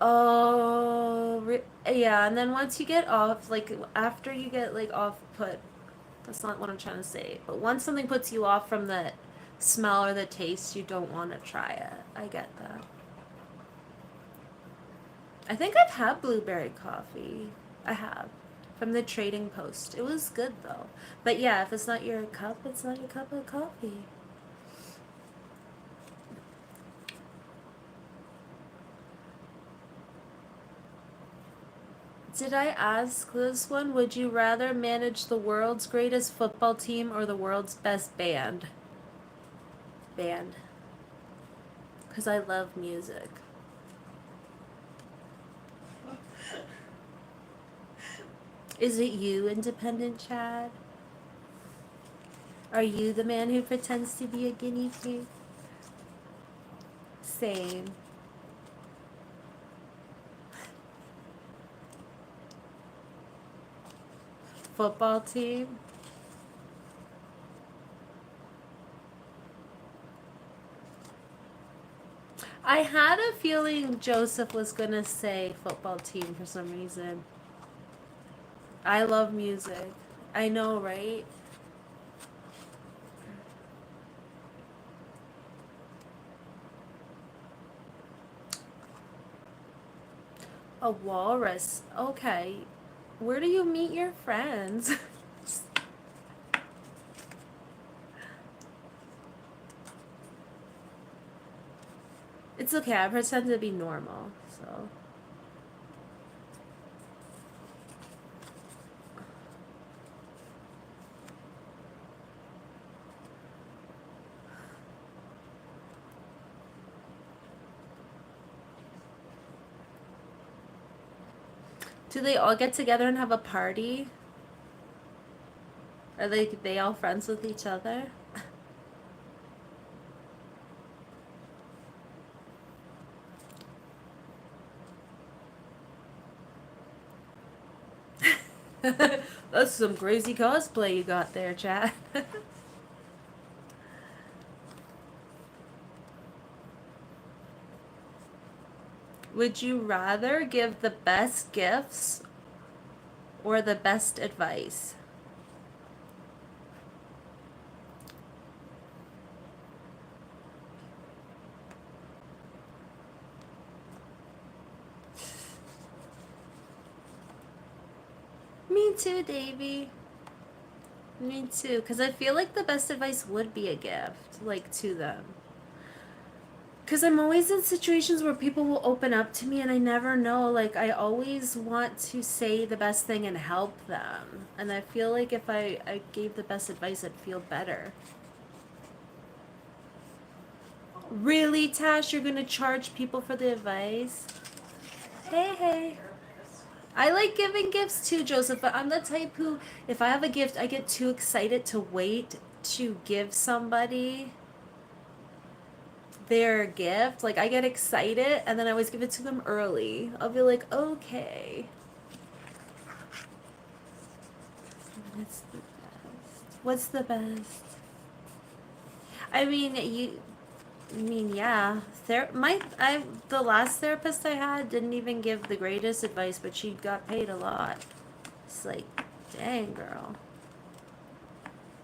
Oh, yeah. And then once you get off, like after you get like off put, that's not what I'm trying to say. But once something puts you off from the smell or the taste, you don't want to try it. I get that. I think I've had blueberry coffee. I have. From the Trading Post. It was good though. But yeah, if it's not your cup, it's not your cup of coffee. Did I ask this one? Would you rather manage the world's greatest football team or the world's best band? Band. Because I love music. Is it you, independent Chad? Are you the man who pretends to be a guinea pig? Same. Football team? I had a feeling Joseph was gonna say football team for some reason. I love music. I know, right? A walrus. Okay. Where do you meet your friends? It's okay. I pretend to be normal, so. Do they all get together and have a party? Are they all friends with each other? That's some crazy cosplay you got there, Chad. Would you rather give the best gifts or the best advice? Me too, Davy. Me too, because I feel like the best advice would be a gift, like, to them. Because I'm always in situations where people will open up to me and I never know. Like, I always want to say the best thing and help them. And I feel like if I gave the best advice, I'd feel better. Really, Tash? You're going to charge people for the advice? Hey, hey. I like giving gifts too, Joseph, but I'm the type who, if I have a gift, I get too excited to wait to give somebody their gift. Like, I get excited and then I always give it to them early. I'll be like, okay. What's the best? What's the best? I mean, yeah. The last therapist I had didn't even give the greatest advice, but she got paid a lot. It's like, dang, girl.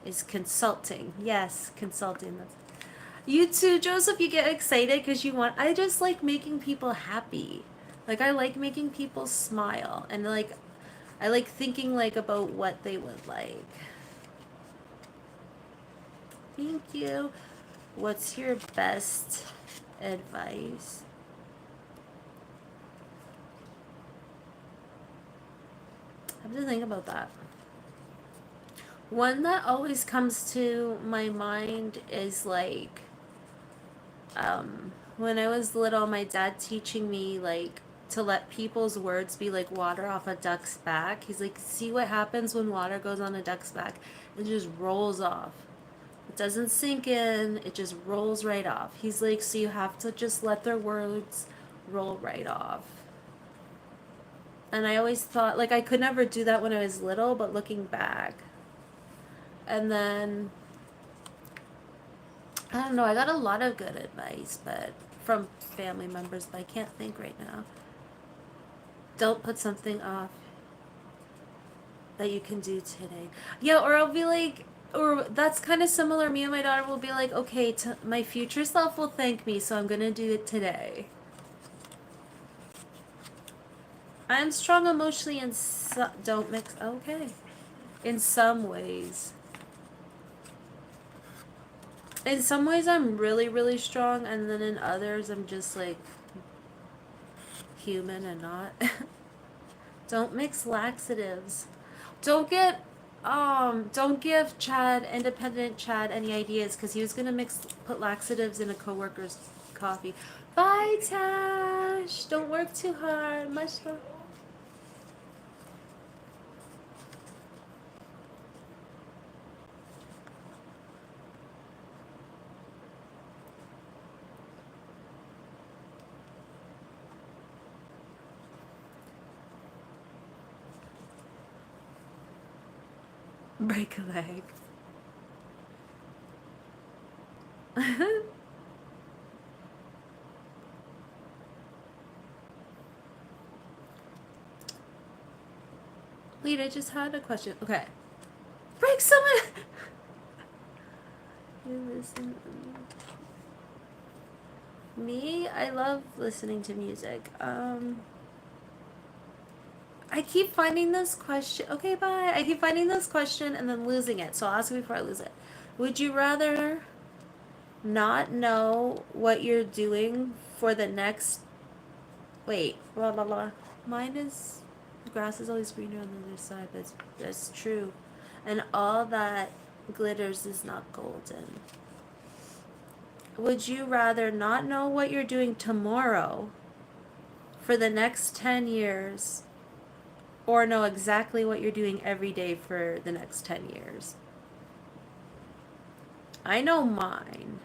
Is consulting. Yes, consulting. You too, Joseph, you get excited because I just like making people happy. Like, I like making people smile. And, like, I like thinking, like, about what they would like. Thank you. What's your best advice? I have to think about that. One that always comes to my mind is, like, when I was little, my dad teaching me, like, to let people's words be like water off a duck's back. He's like, see what happens when water goes on a duck's back? It just rolls off. It doesn't sink in, it just rolls right off. He's like, so you have to just let their words roll right off. And I always thought, like, I could never do that when I was little, but looking back. And then, I don't know, I got a lot of good advice, but from family members, but I can't think right now. Don't put something off that you can do today. Yeah, or I'll be like, or that's kind of similar. Me and my daughter will be like, okay, my future self will thank me, so I'm gonna do it today. I'm strong emotionally and don't mix. Okay, in some ways. In some ways, I'm really, really strong, and then in others, I'm just like human and not. Don't mix laxatives. Don't give independent Chad any ideas because he was gonna put laxatives in a coworker's coffee. Bye, Tash. Don't work too hard. Much love. Break a leg. Wait, I just had a question. Okay. Break someone. You listen. Me, I love listening to music. I keep finding this question. Okay, bye. I keep finding this question and then losing it. So I'll ask it before I lose it. Would you rather not know what you're doing for the next. Wait, blah, blah, blah. Mine is. The grass is always greener on the other side. That's true. And all that glitters is not golden. Would you rather not know what you're doing tomorrow for the next 10 years or know exactly what you're doing every day for the next 10 years? I know mine.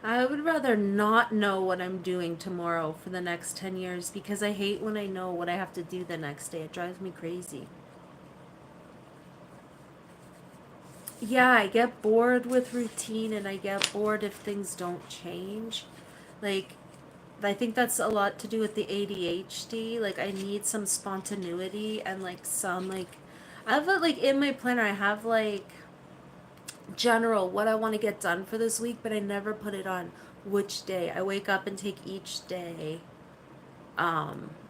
I would rather not know what I'm doing tomorrow for the next 10 years because I hate when I know what I have to do the next day. It drives me crazy. Yeah, I get bored with routine and I get bored if things don't change. Like, I think that's a lot to do with the ADHD. Like, I need some spontaneity and like some like I have a, like in my planner I have like general what I want to get done for this week, but I never put it on which day. I wake up and take each day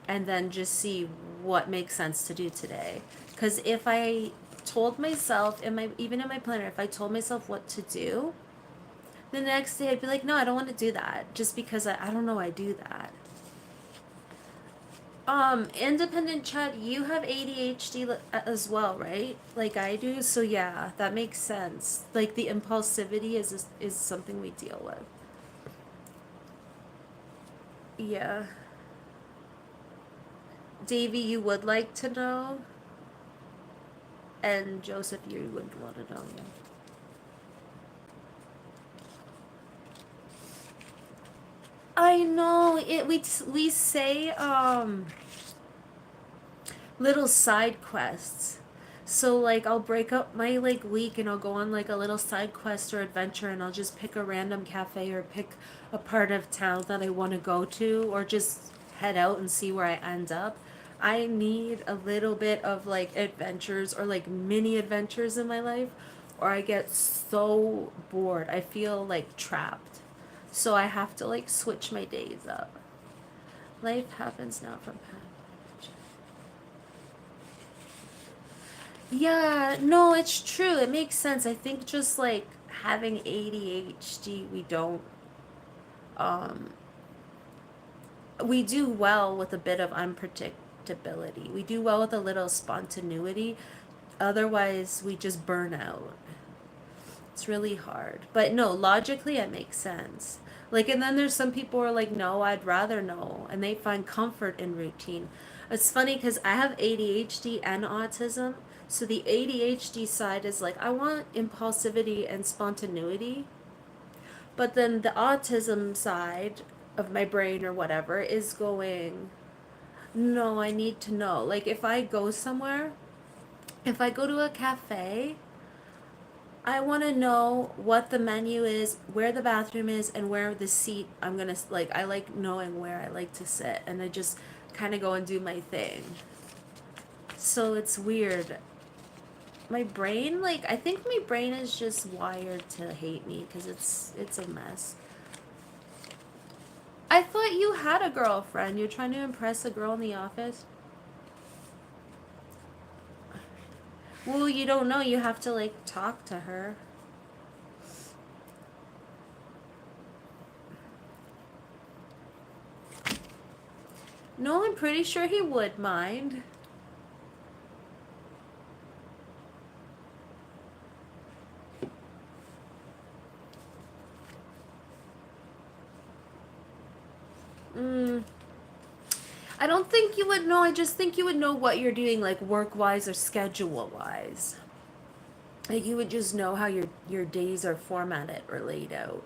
and then just see what makes sense to do today. Because if I told myself in my even in my planner, if I told myself what to do, the next day I'd be like, no, I don't want to do that, just because I don't know I do that. Independent Chad, you have ADHD as well, right? Like I do, so yeah, that makes sense. Like the impulsivity is something we deal with. Yeah. Davy, you would like to know, and Joseph, you would want to know. Yeah. I know it. We say little side quests. So like I'll break up my like week and I'll go on like a little side quest or adventure and I'll just pick a random cafe or pick a part of town that I want to go to or just head out and see where I end up. I need a little bit of like adventures or like mini adventures in my life or I get so bored. I feel like trapped. So I have to like switch my days up. Life happens now from past. Yeah, no, it's true. It makes sense. I think just like having ADHD, um we do well with a bit of unpredictability. We do well with a little spontaneity. Otherwise, we just burn out. It's really hard. But no, logically it makes sense. Like and then there's some people who are like, "No, I'd rather know." And they find comfort in routine. It's funny cuz I have ADHD and autism. So the ADHD side is like, I want impulsivity and spontaneity. But then the autism side of my brain or whatever is going, "No, I need to know." Like if I go somewhere, if I go to a cafe, I want to know what the menu is, where the bathroom is, and where the seat I'm gonna like. I like knowing where I like to sit, and I just kind of go and do my thing. So it's weird. My brain, like, I think my brain is just wired to hate me because it's a mess. I thought you had a girlfriend. You're trying to impress a girl in the office. Well, you don't know. You have to like talk to her. No, I'm pretty sure he would mind. Mm, I don't think you would know. I just think you would know what you're doing, like work wise or schedule wise. Like you would just know how your days are formatted or laid out.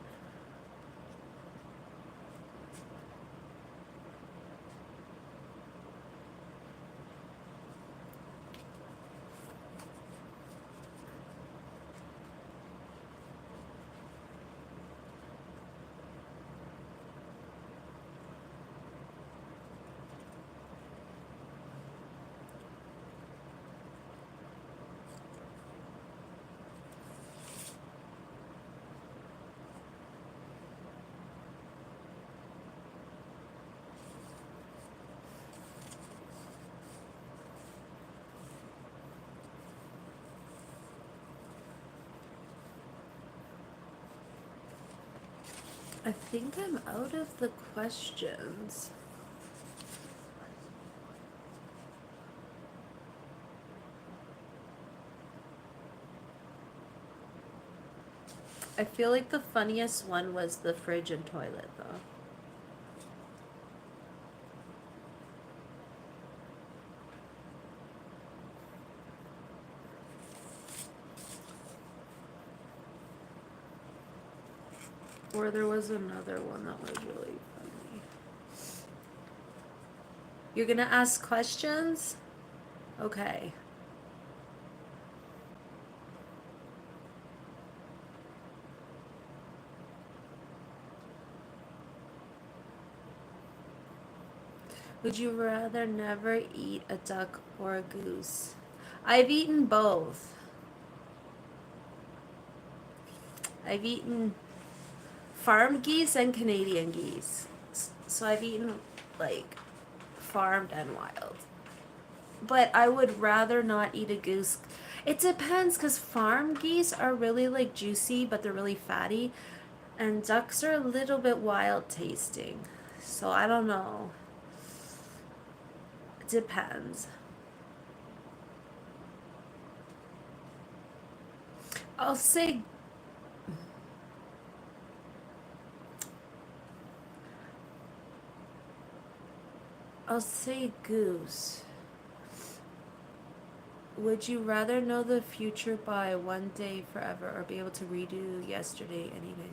I think I'm out of the questions. I feel like the funniest one was the fridge and toilet though. Or there was another one that was really funny. You're gonna ask questions? Okay. Would you rather never eat a duck or a goose? I've eaten both. I've eaten farm geese and Canadian geese. So I've eaten like farmed and wild. But I would rather not eat a goose. It depends because farm geese are really like juicy, but they're really fatty. And ducks are a little bit wild tasting. So I don't know. It depends. I'll say goose. Would you rather know the future by one day forever or be able to redo yesterday any day?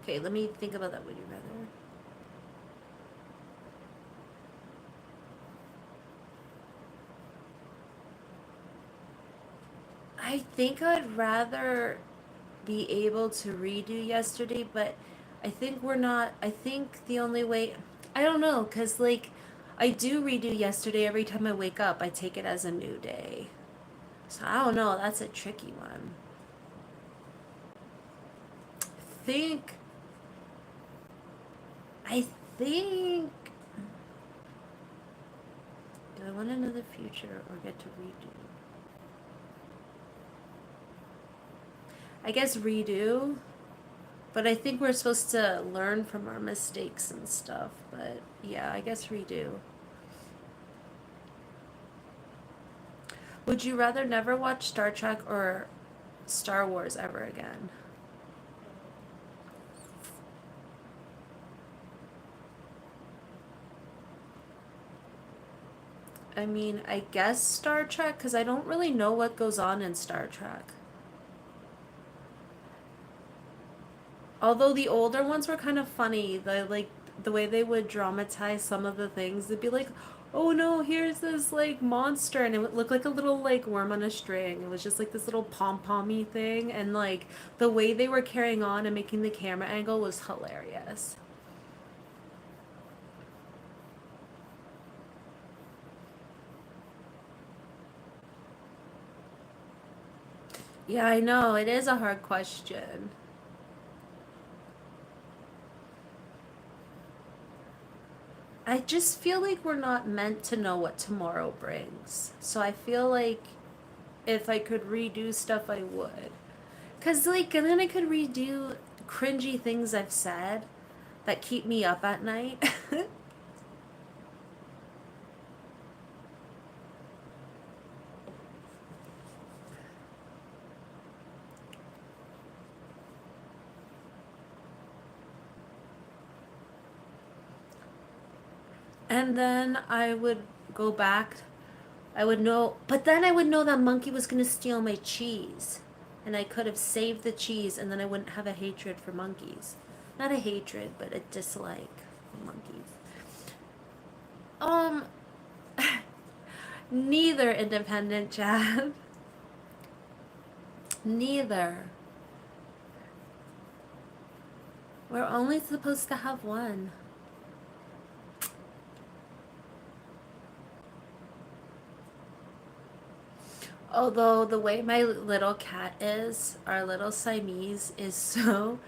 Okay, let me think about that. Would you rather? I think I'd rather be able to redo yesterday, but I think we're not. I think the only way. I don't know, because, like, I do redo yesterday every time I wake up. I take it as a new day. So I don't know. That's a tricky one. Think. I think. Do I want to know the future or get to redo? I guess redo. But I think we're supposed to learn from our mistakes and stuff. But yeah, I guess redo. Would you rather never watch Star Trek or Star Wars ever again? I mean, I guess Star Trek, because I don't really know what goes on in Star Trek. Although the older ones were kind of funny, the way they would dramatize some of the things. They'd be like, "Oh no, here's this like monster," and it would look like a little like worm on a string. It was just like this little pom pommy thing, and like the way they were carrying on and making the camera angle was hilarious. Yeah, I know it is a hard question. I just feel like we're not meant to know what tomorrow brings. So I feel like if I could redo stuff, I would. Cause like, and then I could redo cringy things I've said that keep me up at night. And then I would go back. I would know, but then I would know that monkey was gonna steal my cheese. And I could have saved the cheese, and then I wouldn't have a hatred for monkeys. Not a hatred, but a dislike for monkeys. Um, neither independent, Chad. Neither. We're only supposed to have one. Although the way my little cat is, our little Siamese, is so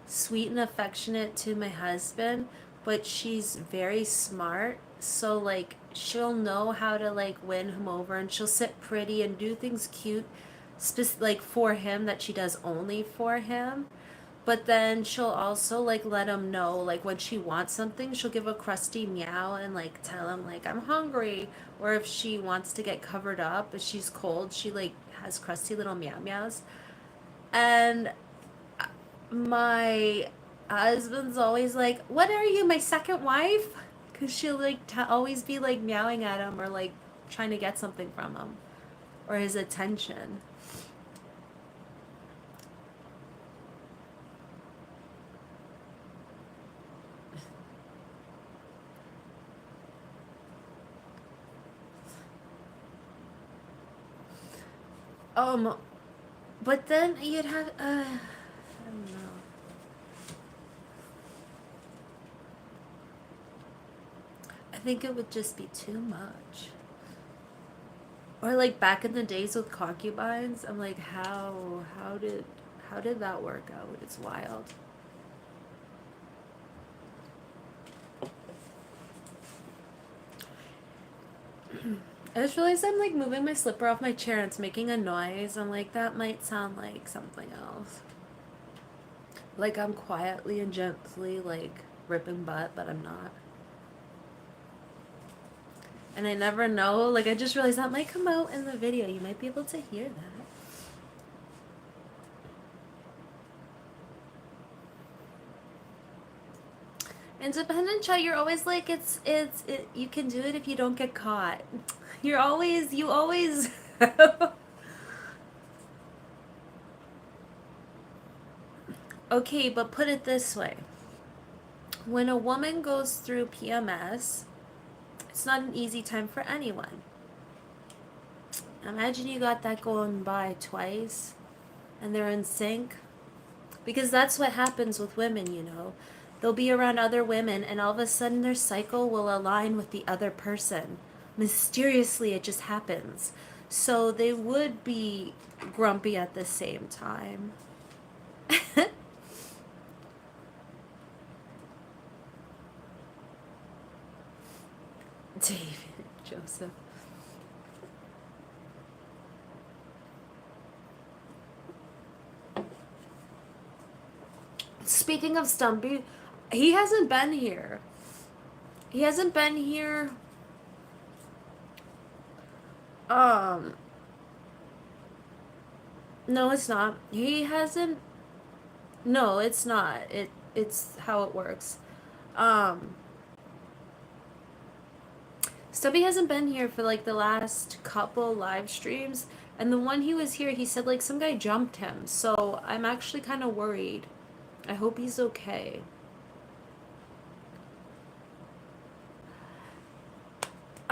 sweet and affectionate to my husband, but she's very smart. So like she'll know how to like win him over, and she'll sit pretty and do things cute, like for him that she does only for him. But then she'll also like let him know like when she wants something, she'll give a crusty meow and like tell him like I'm hungry. Or if she wants to get covered up, if she's cold, she like has crusty little meow meows. And my husband's always like, "What are you, my second wife?" Because she'll like always be like meowing at him or like trying to get something from him. or his attention. But then you'd have, I don't know. I think it would just be too much. Or like back in the days with concubines, I'm like, how did that work out? It's wild. I just realized I'm like moving my slipper off my chair and it's making a noise. I'm like, that might sound like something else. Like I'm quietly and gently like ripping butt, but I'm not. And I never know. Like I just realized that might come out in the video. You might be able to hear that. Independent chat, you're always like you can do it if you don't get caught. You always Okay, but put it this way. When a woman goes through PMS, it's not an easy time for anyone. Imagine you got that going by twice and they're in sync. Because that's what happens with women, you know. They'll be around other women and all of a sudden their cycle will align with the other person. Mysteriously, it just happens. So they would be grumpy at the same time. David, Joseph. Speaking of Stumpy, he hasn't been here. He hasn't been here. No, it's not. He hasn't. No, it's not. It's how it works. Stubby hasn't been here for like the last couple live streams, and the one he was here, he said like some guy jumped him. So I'm actually kind of worried. I hope he's okay.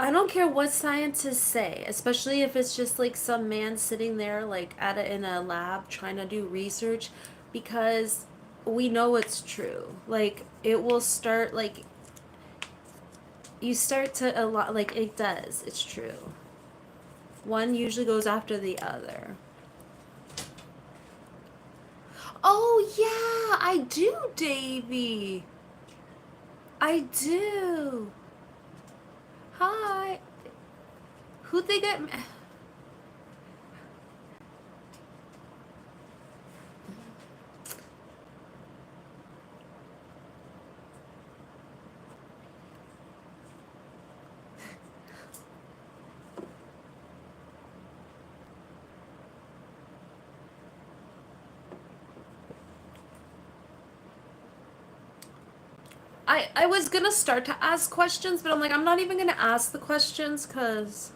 I don't care what scientists say, especially if it's just like some man sitting there like in a lab trying to do research, because we know it's true. Like it will start like you start to a lot like it does. It's true. One usually goes after the other. Oh yeah, I do, Davy. I do. Hi. Who'd they get? I was gonna start to ask questions, but I'm like, I'm not even gonna ask the questions because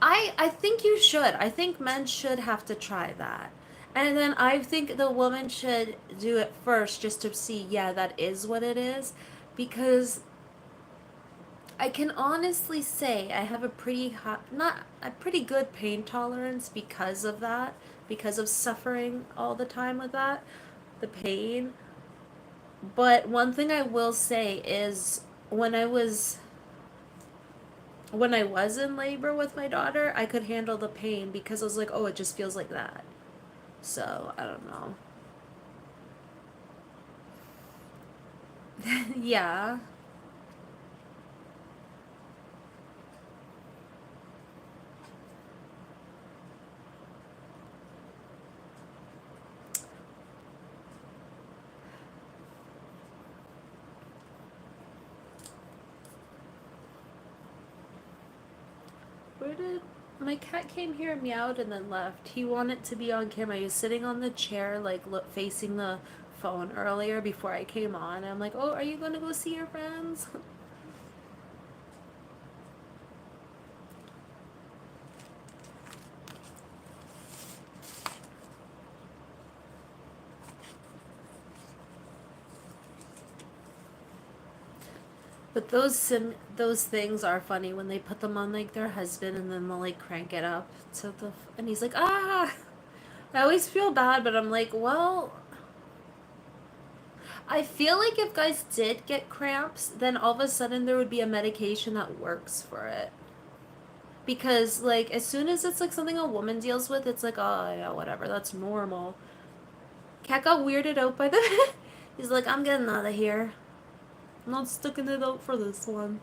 I think you should. I think men should have to try that. And then I think the woman should do it first just to see, yeah, that is what it is. Because I can honestly say I have a not a pretty good pain tolerance because of that, because of suffering all the time with that, the pain. But one thing I will say is when I was in labor with my daughter, I could handle the pain because I was like, oh, it just feels like that. So, I don't know. Yeah. Where did my cat came here and meowed and then left. He wanted to be on camera. He was sitting on the chair, like facing the phone earlier before I came on. I'm like, oh, are you gonna go see your friends? But those things are funny when they put them on like their husband and then they'll like crank it up to and he's like, ah. I always feel bad, but I'm like, well, I feel like if guys did get cramps, then all of a sudden there would be a medication that works for it. Because like as soon as it's like something a woman deals with, it's like, oh yeah, whatever, that's normal. Cat got weirded out by the. He's like, I'm getting out of here. I'm not sticking it out for this one.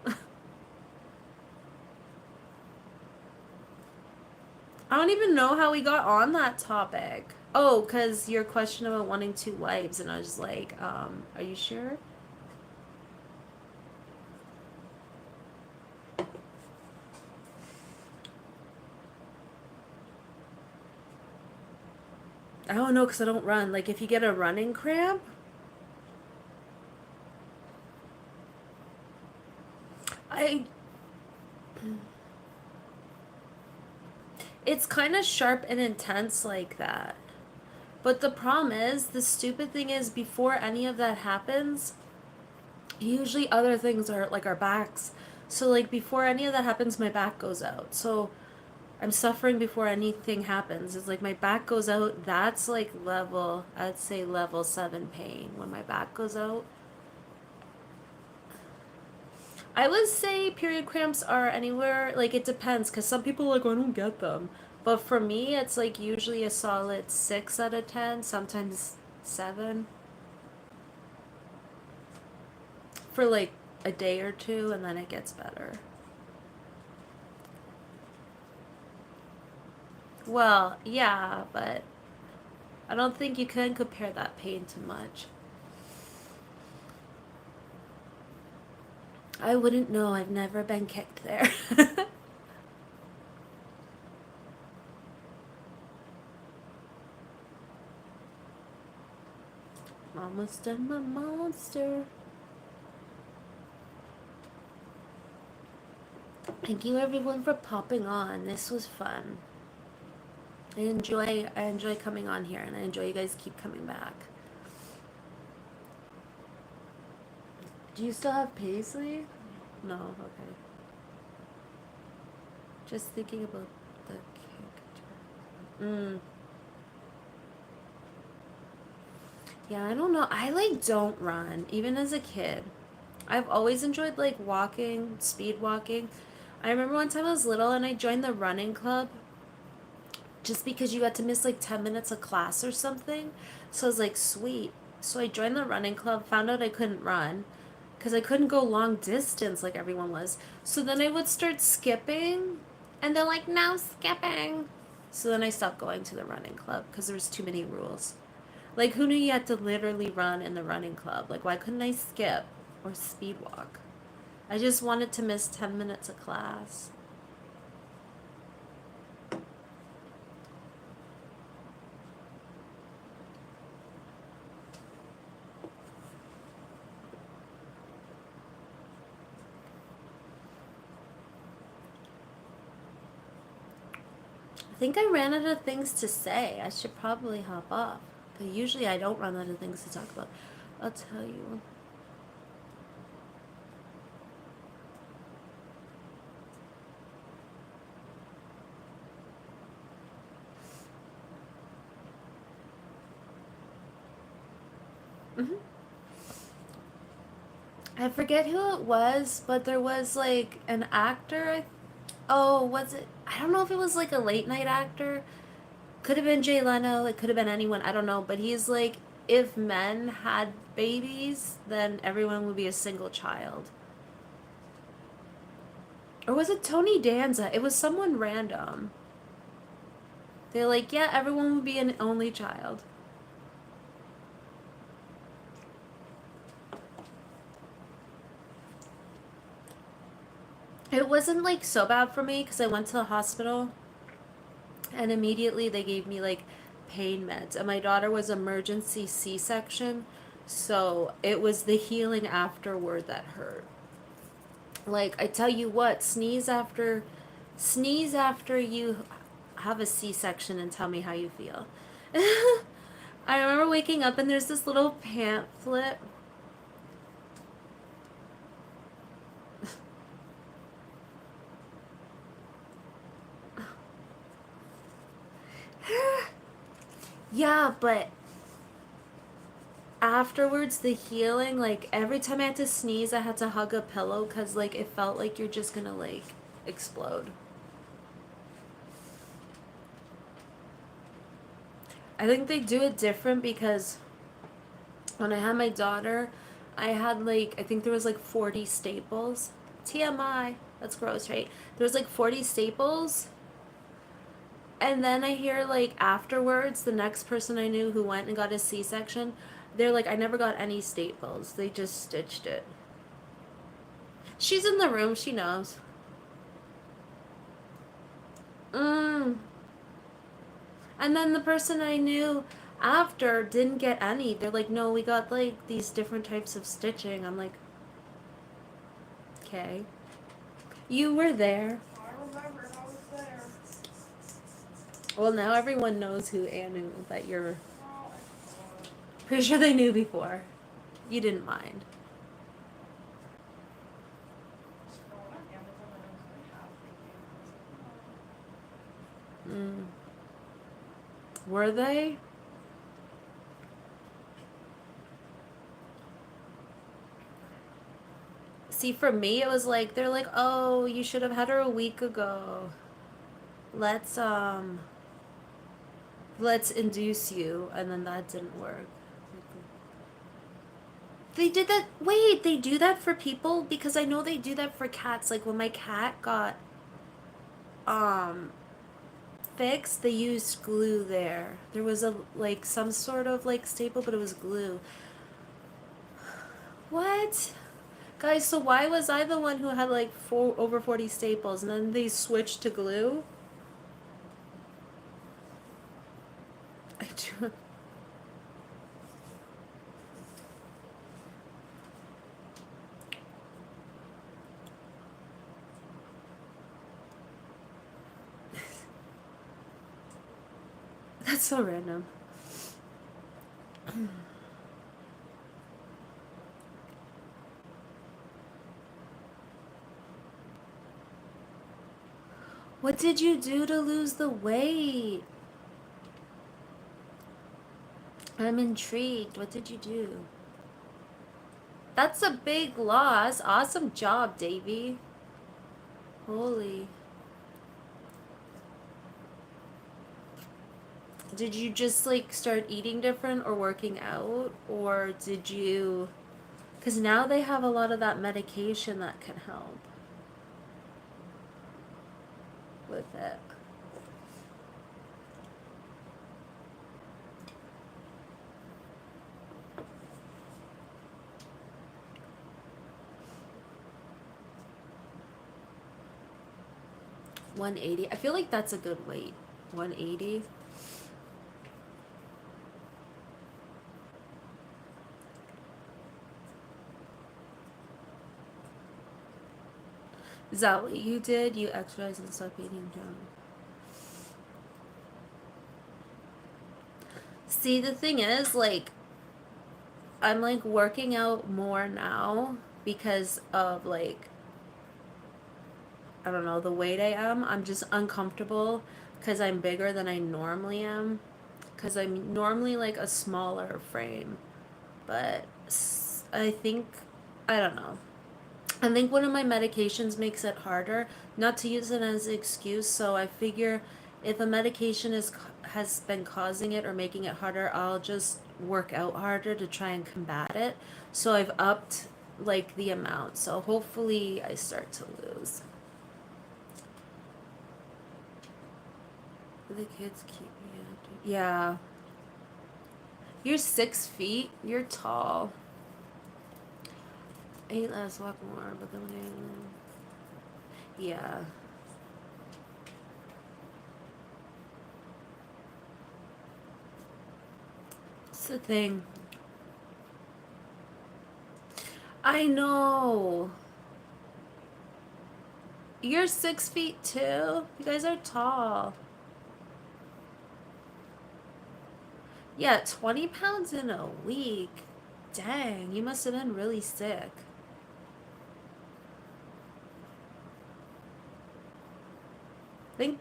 I don't even know how we got on that topic. Oh, because your question about wanting two wives, and I was like, are you sure? I don't know because I don't run. Like, if you get a running cramp, I. It's kind of sharp and intense like that. But the problem is, the stupid thing is, before any of that happens, usually other things are like our backs. So, like, before any of that happens, my back goes out. So, I'm suffering before anything happens. It's like my back goes out. That's like level, I'd say level 7 pain when my back goes out. I would say period cramps are anywhere, like it depends because some people are like, I don't get them. But for me, it's like usually a solid 6 out of 10, sometimes 7 for like a day or two, and then it gets better. Well, yeah, but I don't think you can compare that pain to much. I wouldn't know. I've never been kicked there. Almost done my monster. Thank you everyone for popping on. This was fun. I enjoy coming on here, and I enjoy you guys keep coming back. Do you still have Paisley? No, okay. Just thinking about the caricature. Yeah, I don't know. I like don't run, even as a kid. I've always enjoyed like walking, speed walking. I remember one time I was little and I joined the running club just because you got to miss like 10 minutes of class or something. So I was like, sweet. So I joined the running club, found out I couldn't run because I couldn't go long distance like everyone was. So then I would start skipping, and they're like, no skipping. So then I stopped going to the running club because there was too many rules. Like, who knew you had to literally run in the running club? Like, why couldn't I skip or speed walk? I just wanted to miss 10 minutes of class. I think I ran out of things to say. I should probably hop off. But usually I don't run out of things to talk about. I'll tell you. I forget who it was, but there was like an actor. Oh, was it? I don't know if it was like a late night actor. Could have been Jay Leno. It could have been anyone. I don't know. But he's like, if men had babies, then everyone would be a single child. Or was it Tony Danza? It was someone random. They're like, yeah, everyone would be an only child. It wasn't like so bad for me because I went to the hospital and immediately they gave me like pain meds, and my daughter was emergency C-section, so it was the healing afterward that hurt. Like, I tell you what, sneeze after you have a C-section and tell me how you feel. I remember waking up and there's this little pamphlet. Yeah, but afterwards, the healing, like, every time I had to sneeze, I had to hug a pillow because, like, it felt like you're just gonna, like, explode. I think they do it different because when I had my daughter, I had, like, I think there was, like, 40 staples. TMI. That's gross, right? There was, like, 40 staples. And then I hear, like, afterwards, the next person I knew who went and got a C-section, they're like, I never got any staples. They just stitched it. She's in the room. She knows. Mm. And then the person I knew after didn't get any. They're like, no, we got, like, these different types of stitching. I'm like, okay. You were there. I remember I was there. Well, now everyone knows who Anu that you're. Oh, I forgot. Pretty sure they knew before. You didn't mind. Scrolling on Amazon and I was like halfway through. Mm. Were they? See, for me, it was like, they're like, oh, you should have had her a week ago. Let's, let's induce you. And then that didn't work. They did that. Wait, they do that for people? Because I know they do that for cats. Like, when my cat got, um, fixed, they used glue there. There was a, like, some sort of, like, staple, but it was glue. What? Guys, so why was I the one who had, like, over 40 staples, and then they switched to glue? I do. That's so random. What did you do to lose the weight? I'm intrigued. What did you do? That's a big loss. Awesome job, Davy. Holy. Did you just, like, start eating different or working out? Or did you... Because now they have a lot of that medication that can help with it. $180. I feel like that's a good weight. $180. Is that what you did? You exercised and stopped eating junk. See, the thing is, like, I'm, like, working out more now because of, like, I don't know, the weight I am. I'm just uncomfortable because I'm bigger than I normally am. Because I'm normally, like, a smaller frame. But I think, I don't know. I think one of my medications makes it harder. Not to use it as an excuse, so I figure if a medication has been causing it or making it harder, I'll just work out harder to try and combat it. So I've upped, like, the amount. So hopefully I start to lose. The kids keep me active. Yeah. You're 6 feet. You're tall. Eat less, walk more, but then yeah. It's the thing. I know. You're 6 feet too. You guys are tall. Yeah, 20 pounds in a week. Dang, you must have been really sick. Think.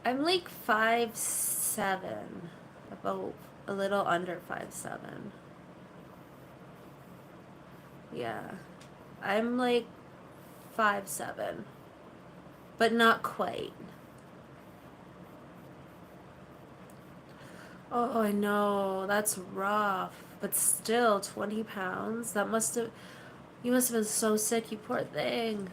I'm like 5'7", about a little under 5'7". Yeah, I'm like 5'7", but not quite. Oh, I know, that's rough. But still, 20 pounds? That must have, you must have been so sick, you poor thing.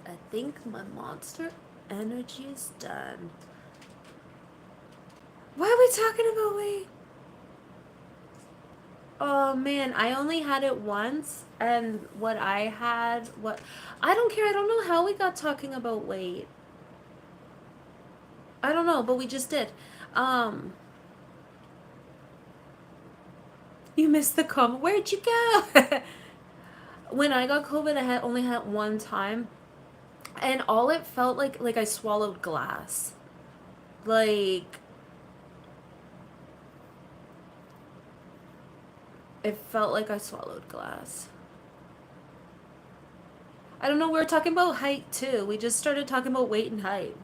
I think my Monster Energy is done. Why are we talking about weight? Oh man, I only had it once, and what I had, what, I don't care. I don't know how we got talking about weight. I don't know, but we just did. Um, you missed the comment. Where'd you go? When I got COVID, I had only had one time, and all it felt like I swallowed glass. Like it felt like I swallowed glass. I don't know. We were talking about height too. We just started talking about weight and height.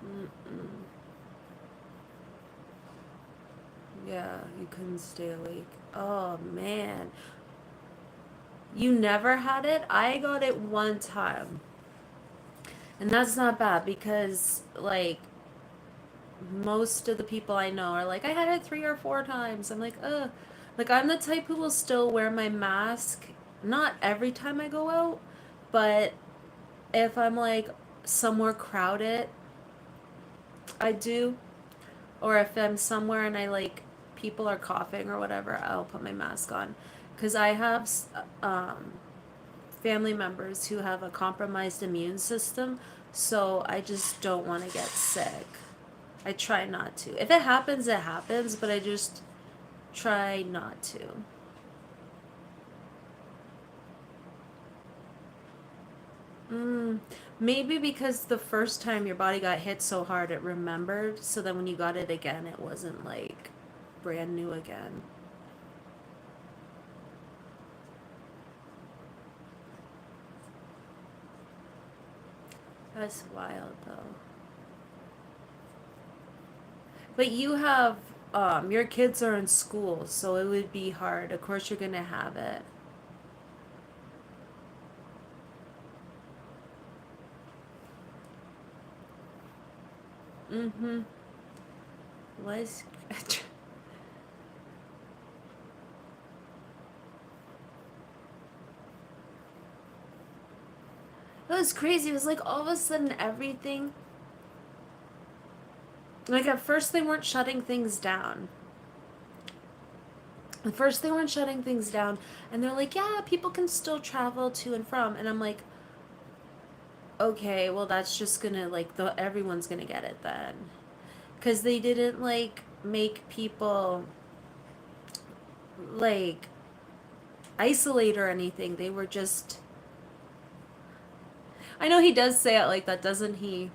Mm-mm. Yeah, you couldn't stay awake. Oh man. You never had it? I got it one time. And that's not bad because like most of the people I know are like, I had it 3 or 4 times. I'm like, ugh. Like I'm the type who will still wear my mask, not every time I go out, but if I'm like somewhere crowded, I do. Or if I'm somewhere and I like people are coughing or whatever, I'll put my mask on. Because I have family members who have a compromised immune system, so I just don't want to get sick. I try not to. If it happens, it happens, but I just try not to. Mm, maybe because the first time your body got hit so hard, it remembered, so then when you got it again, it wasn't like brand new again. That's wild, though. But you have, your kids are in school, so it would be hard. Of course, you're gonna have it. Mm-hmm. Was it was crazy. It was like all of a sudden everything. Like at first they weren't shutting things down. At first they weren't shutting things down, and they're like, yeah, people can still travel to and from. And I'm like, okay, well that's just gonna like the everyone's gonna get it then, because they didn't like make people like isolate or anything. They were just. I know he does say it like that, doesn't he?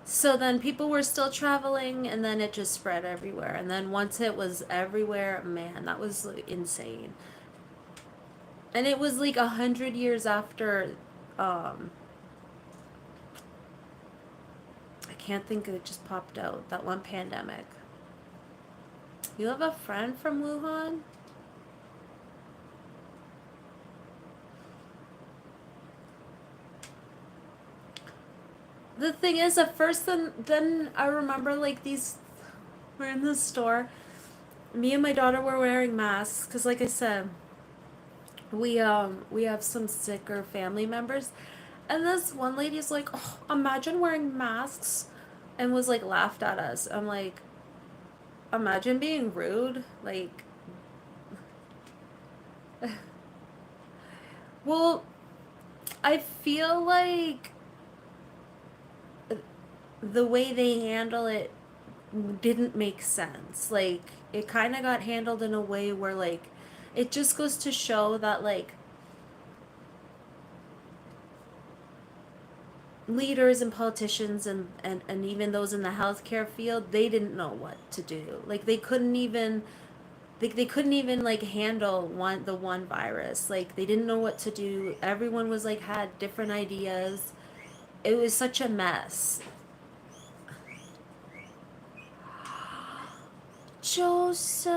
So then people were still traveling, and then it just spread everywhere. And then once it was everywhere, man, that was like, insane. And it was like 100 years after, um, I can't think of it, just popped out, that one pandemic. You have a friend from Wuhan? The thing is, at first, then I remember like these, we're in the store. Me and my daughter were wearing masks because, like I said, we have some sicker family members, And this one lady's like, oh, imagine wearing masks, and was like laughed at us. I'm like, imagine being rude. Like, well, I feel like the way they handle it didn't make sense. Like, it kind of got handled in a way where, like, it just goes to show that, like, leaders and politicians and even those in the healthcare field, they didn't know what to do. Like, they couldn't even like handle the one virus. Like, they didn't know what to do. Everyone was like had different ideas. It was such a mess. Joseph,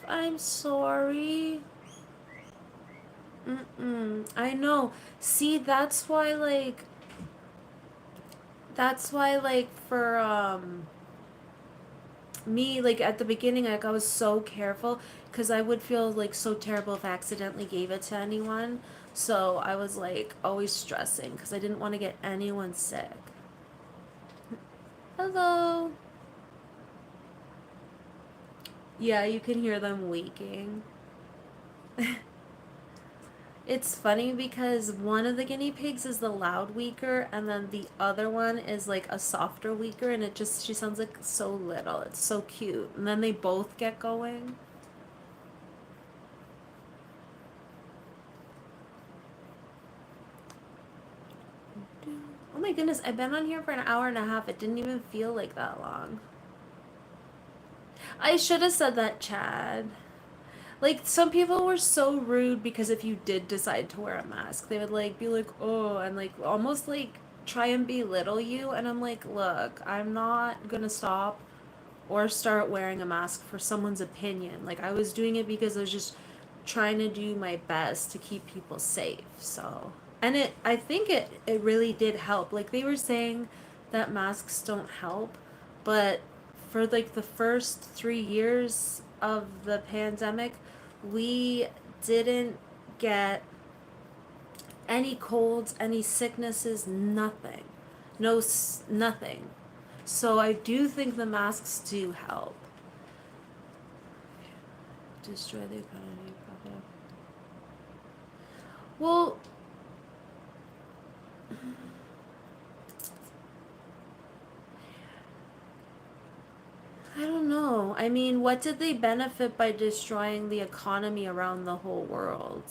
I'm sorry. I know. See, that's why for me, like at the beginning, like I was so careful because I would feel like so terrible if I accidentally gave it to anyone. So I was like always stressing because I didn't want to get anyone sick. Hello. Yeah, you can hear them waking. It's funny because one of the guinea pigs is the loud weaker, and then the other one is like a softer weaker, and she sounds like so little. It's so cute. And then they both get going. Oh my goodness, I've been on here for an hour and a half. It didn't even feel like that long. I should have said that, Chad. Like, some people were so rude because if you did decide to wear a mask, they would like be like, oh, and like almost like try and belittle you. And I'm like, look, I'm not gonna stop or start wearing a mask for someone's opinion. Like, I was doing it because I was just trying to do my best to keep people safe. So, and I think it really did help. Like, they were saying that masks don't help, but for like the first 3 years of the pandemic, we didn't get any colds, any sicknesses, nothing. No, nothing. So I do think the masks do help. Destroy the economy. Profit. Well, I don't know. I mean, what did they benefit by destroying the economy around the whole world?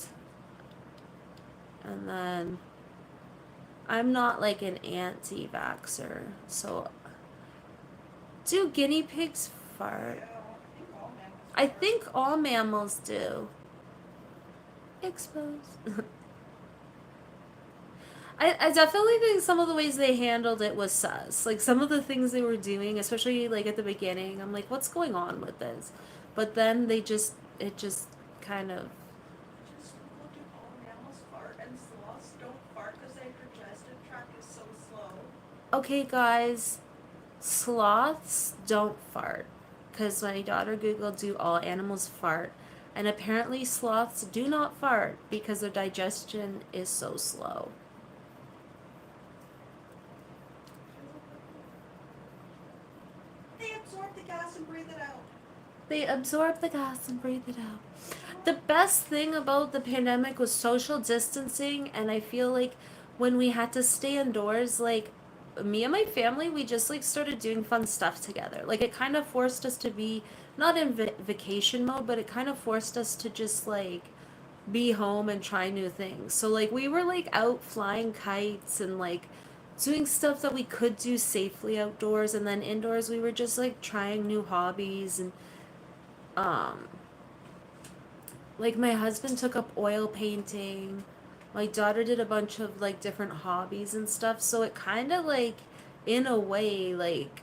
And then I'm not like an anti-vaxxer, so do guinea pigs fart? I think all mammals do. Exposed. I definitely think some of the ways they handled it was sus. Like, some of the things they were doing, especially like at the beginning, I'm like, what's going on with this? But then it just kind of. Just look at all mammals fart and sloths don't fart because their digestive tract is so slow. Okay, guys, sloths don't fart. Because my daughter Googled, do all animals fart? And apparently, sloths do not fart because their digestion is so slow. They absorb the gas and breathe it out. They absorb the gas and breathe it out. The best thing about the pandemic was social distancing, and I feel like when we had to stay indoors, like me and my family, we just like started doing fun stuff together. Like, it kind of forced us to be not in vacation mode, but it kind of forced us to just like be home and try new things. So like we were like out flying kites and like doing stuff that we could do safely outdoors, and then indoors we were just like trying new hobbies. And um like my husband took up oil painting. My daughter did a bunch of like different hobbies and stuff. So it kind of like, in a way, like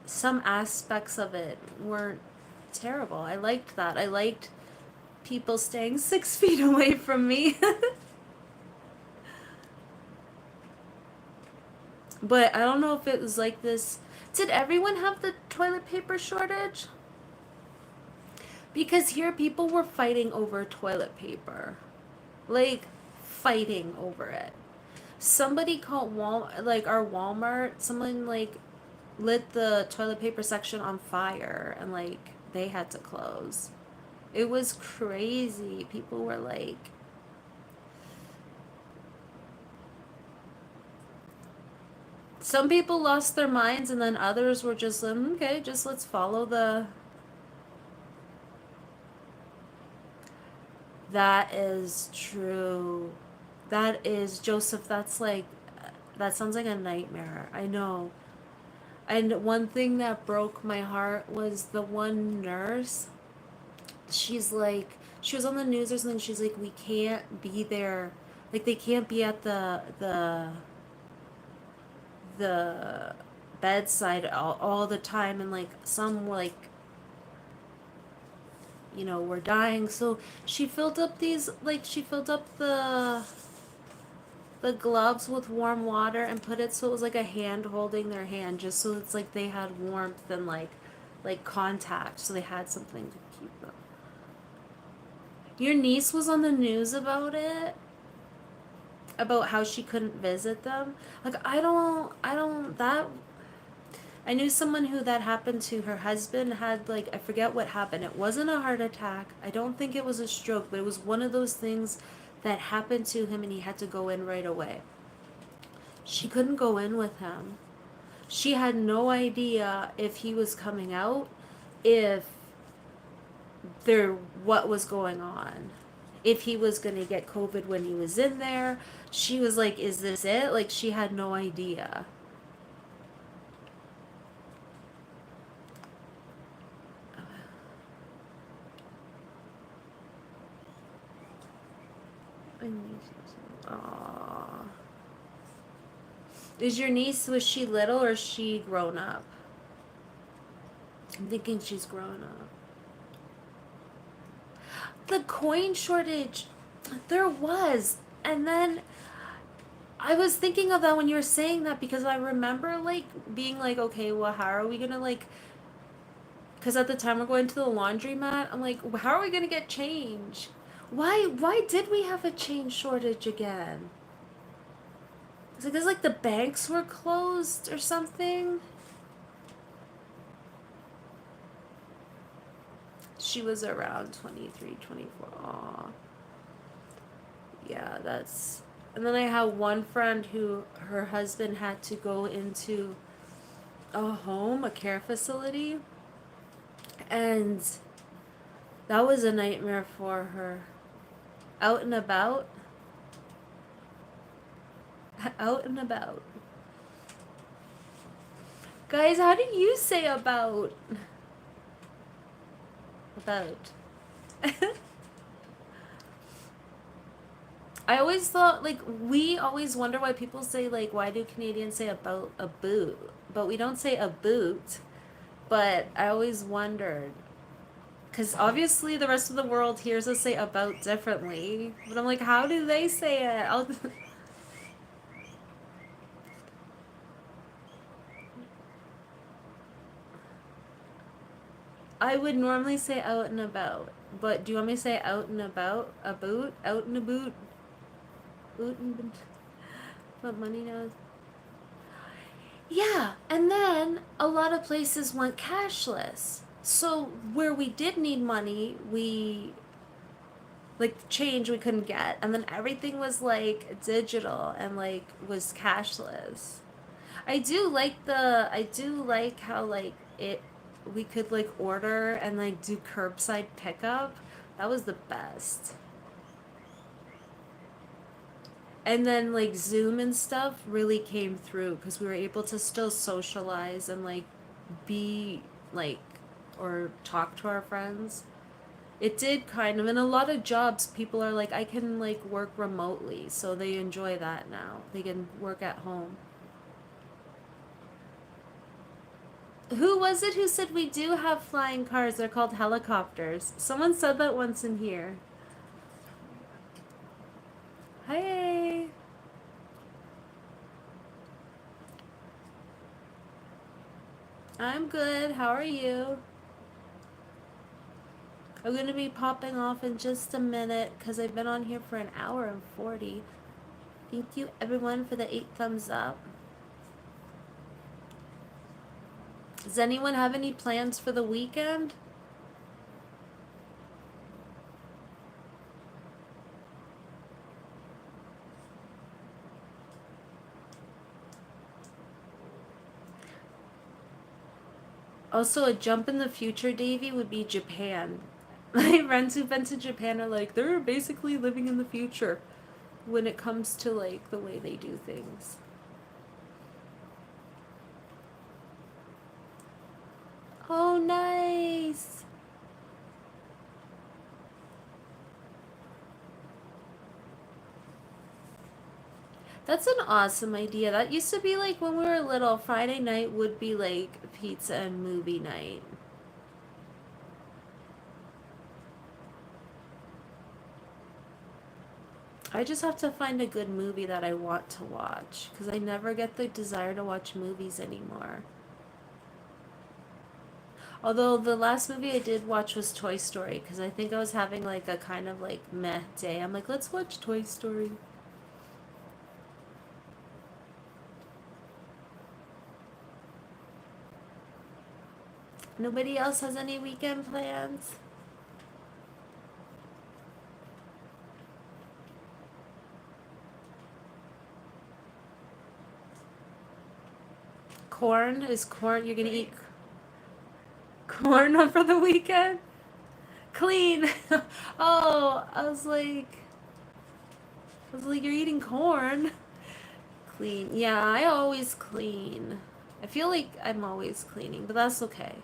some aspects of it weren't terrible. I liked that. I liked people staying 6 feet away from me. But I don't know if it was like this. Did everyone have the toilet paper shortage? Because here people were fighting over toilet paper. Like, fighting over it. Somebody called our Walmart, someone like lit the toilet paper section on fire and like they had to close. It was crazy. People were like, some people lost their minds and then others were just like, okay, just let's follow the. That is true. That is, Joseph, that's like, that sounds like a nightmare. I know. And one thing that broke my heart was the one nurse. She's like, she was on the news or something. She's like, we can't be there. Like, they can't be at the bedside all the time. And like, some like, were dying. So she filled up the gloves with warm water and put it so it was like a hand holding their hand, just so it's like they had warmth and like contact, so they had something to keep them. Your niece was on the news about it, about how she couldn't visit them. Like, I don't that I knew someone who that happened to. Her husband had, like, I forget what happened. It wasn't a heart attack. I don't think it was a stroke, but it was one of those things that happened to him and he had to go in right away. She couldn't go in with him. She had no idea if he was coming out, if there what was going on. If he was going to get COVID when he was in there. She was like, is this it? Like, she had no idea. Aww. Is your niece, was she little or is she grown up? I'm thinking she's grown up. The coin shortage, there was. And then I was thinking of that when you were saying that, because I remember like being like, okay, well, how are we gonna like, because at the time we're going to the laundromat, I'm like, how are we gonna get change? Why did we have a change shortage again? It's like, there's like the banks were closed or something. She was around 23, 24. Aw. Yeah, that's. And then I had one friend who her husband had to go into a care facility. And that was a nightmare for her. Out and about. Out and about. Guys, how do you say about? About. I always thought, like, we always wonder why people say, like, why do Canadians say about a boot? But we don't say a boot. But I always wondered. Because obviously the rest of the world hears us say about differently. But I'm like, how do they say it? I would normally say out and about. But do you want me to say out and about? A boot? Out and a boot? Boot and boot. What money knows? Yeah, and then a lot of places went cashless. So where we did need money, we like change we couldn't get, and then everything was like digital and like was cashless. I do like how like it we could like order and like do curbside pickup. That was the best. And then like Zoom and stuff really came through because we were able to still socialize and like be like or talk to our friends. It did kind of, in a lot of jobs, people are like, I can like work remotely, so they enjoy that now. They can work at home. Who was it who said we do have flying cars? They're called helicopters. Someone said that once in here. Hey. I'm good. How are you? I'm gonna be popping off in just a minute because I've been on here for an hour and 40. Thank you everyone for the 8 thumbs up. Does anyone have any plans for the weekend? Also, a jump in the future, Davy, would be Japan. My friends who've been to Japan are like, they're basically living in the future when it comes to like the way they do things. Oh, nice. That's an awesome idea. That used to be like when we were little. Friday night would be like pizza and movie night. I just have to find a good movie that I want to watch because I never get the desire to watch movies anymore. Although the last movie I did watch was Toy Story because I think I was having like a kind of like meh day. I'm like, let's watch Toy Story. Nobody else has any weekend plans? Corn? Is corn, you're gonna eat corn for the weekend? Clean. Oh, I was like, you're eating corn. Clean. Yeah, I always clean. I feel like I'm always cleaning, but that's okay.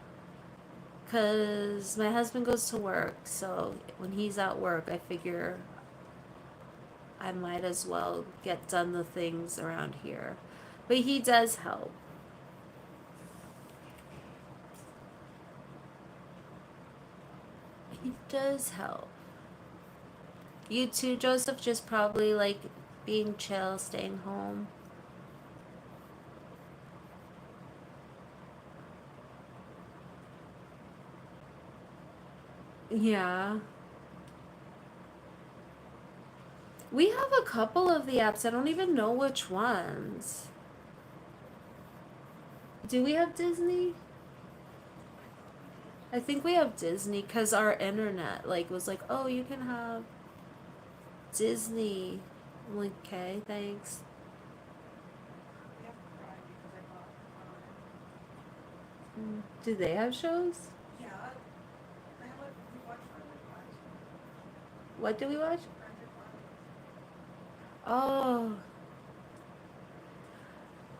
Because my husband goes to work, so when he's at work, I figure I might as well get done the things around here. But he does help. He does help. You too, Joseph, just probably like being chill, staying home. Yeah. We have a couple of the apps. I don't even know which ones. Do we have Disney? I think we have Disney because our internet like was like, oh, you can have Disney. I'm like, okay, thanks. We have Prime because I bought Do they have shows? Yeah. I have we watch Friday Flags. What do we watch? Friday Flags. Oh.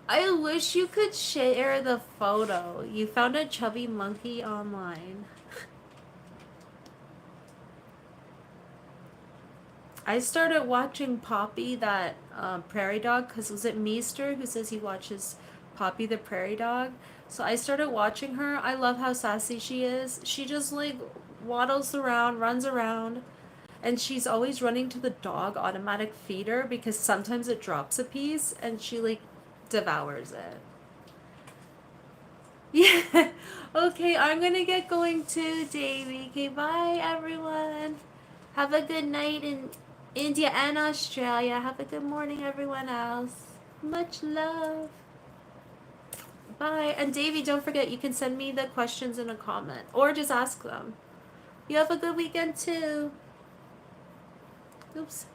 I wish you could share the photo. You found a chubby monkey online. I started watching Poppy, that prairie dog, because was it Meester who says he watches Poppy the prairie dog? So I started watching her. I love how sassy she is. She just like waddles around, runs around, and she's always running to the dog automatic feeder because sometimes it drops a piece and she like devours it. Yeah. Okay, I'm gonna get going too, Davey. Okay, bye everyone. Have a good night in India and Australia. Have a good morning, everyone else. Much love. Bye. And Davey, don't forget you can send me the questions in a comment or just ask them. You have a good weekend too. Oops.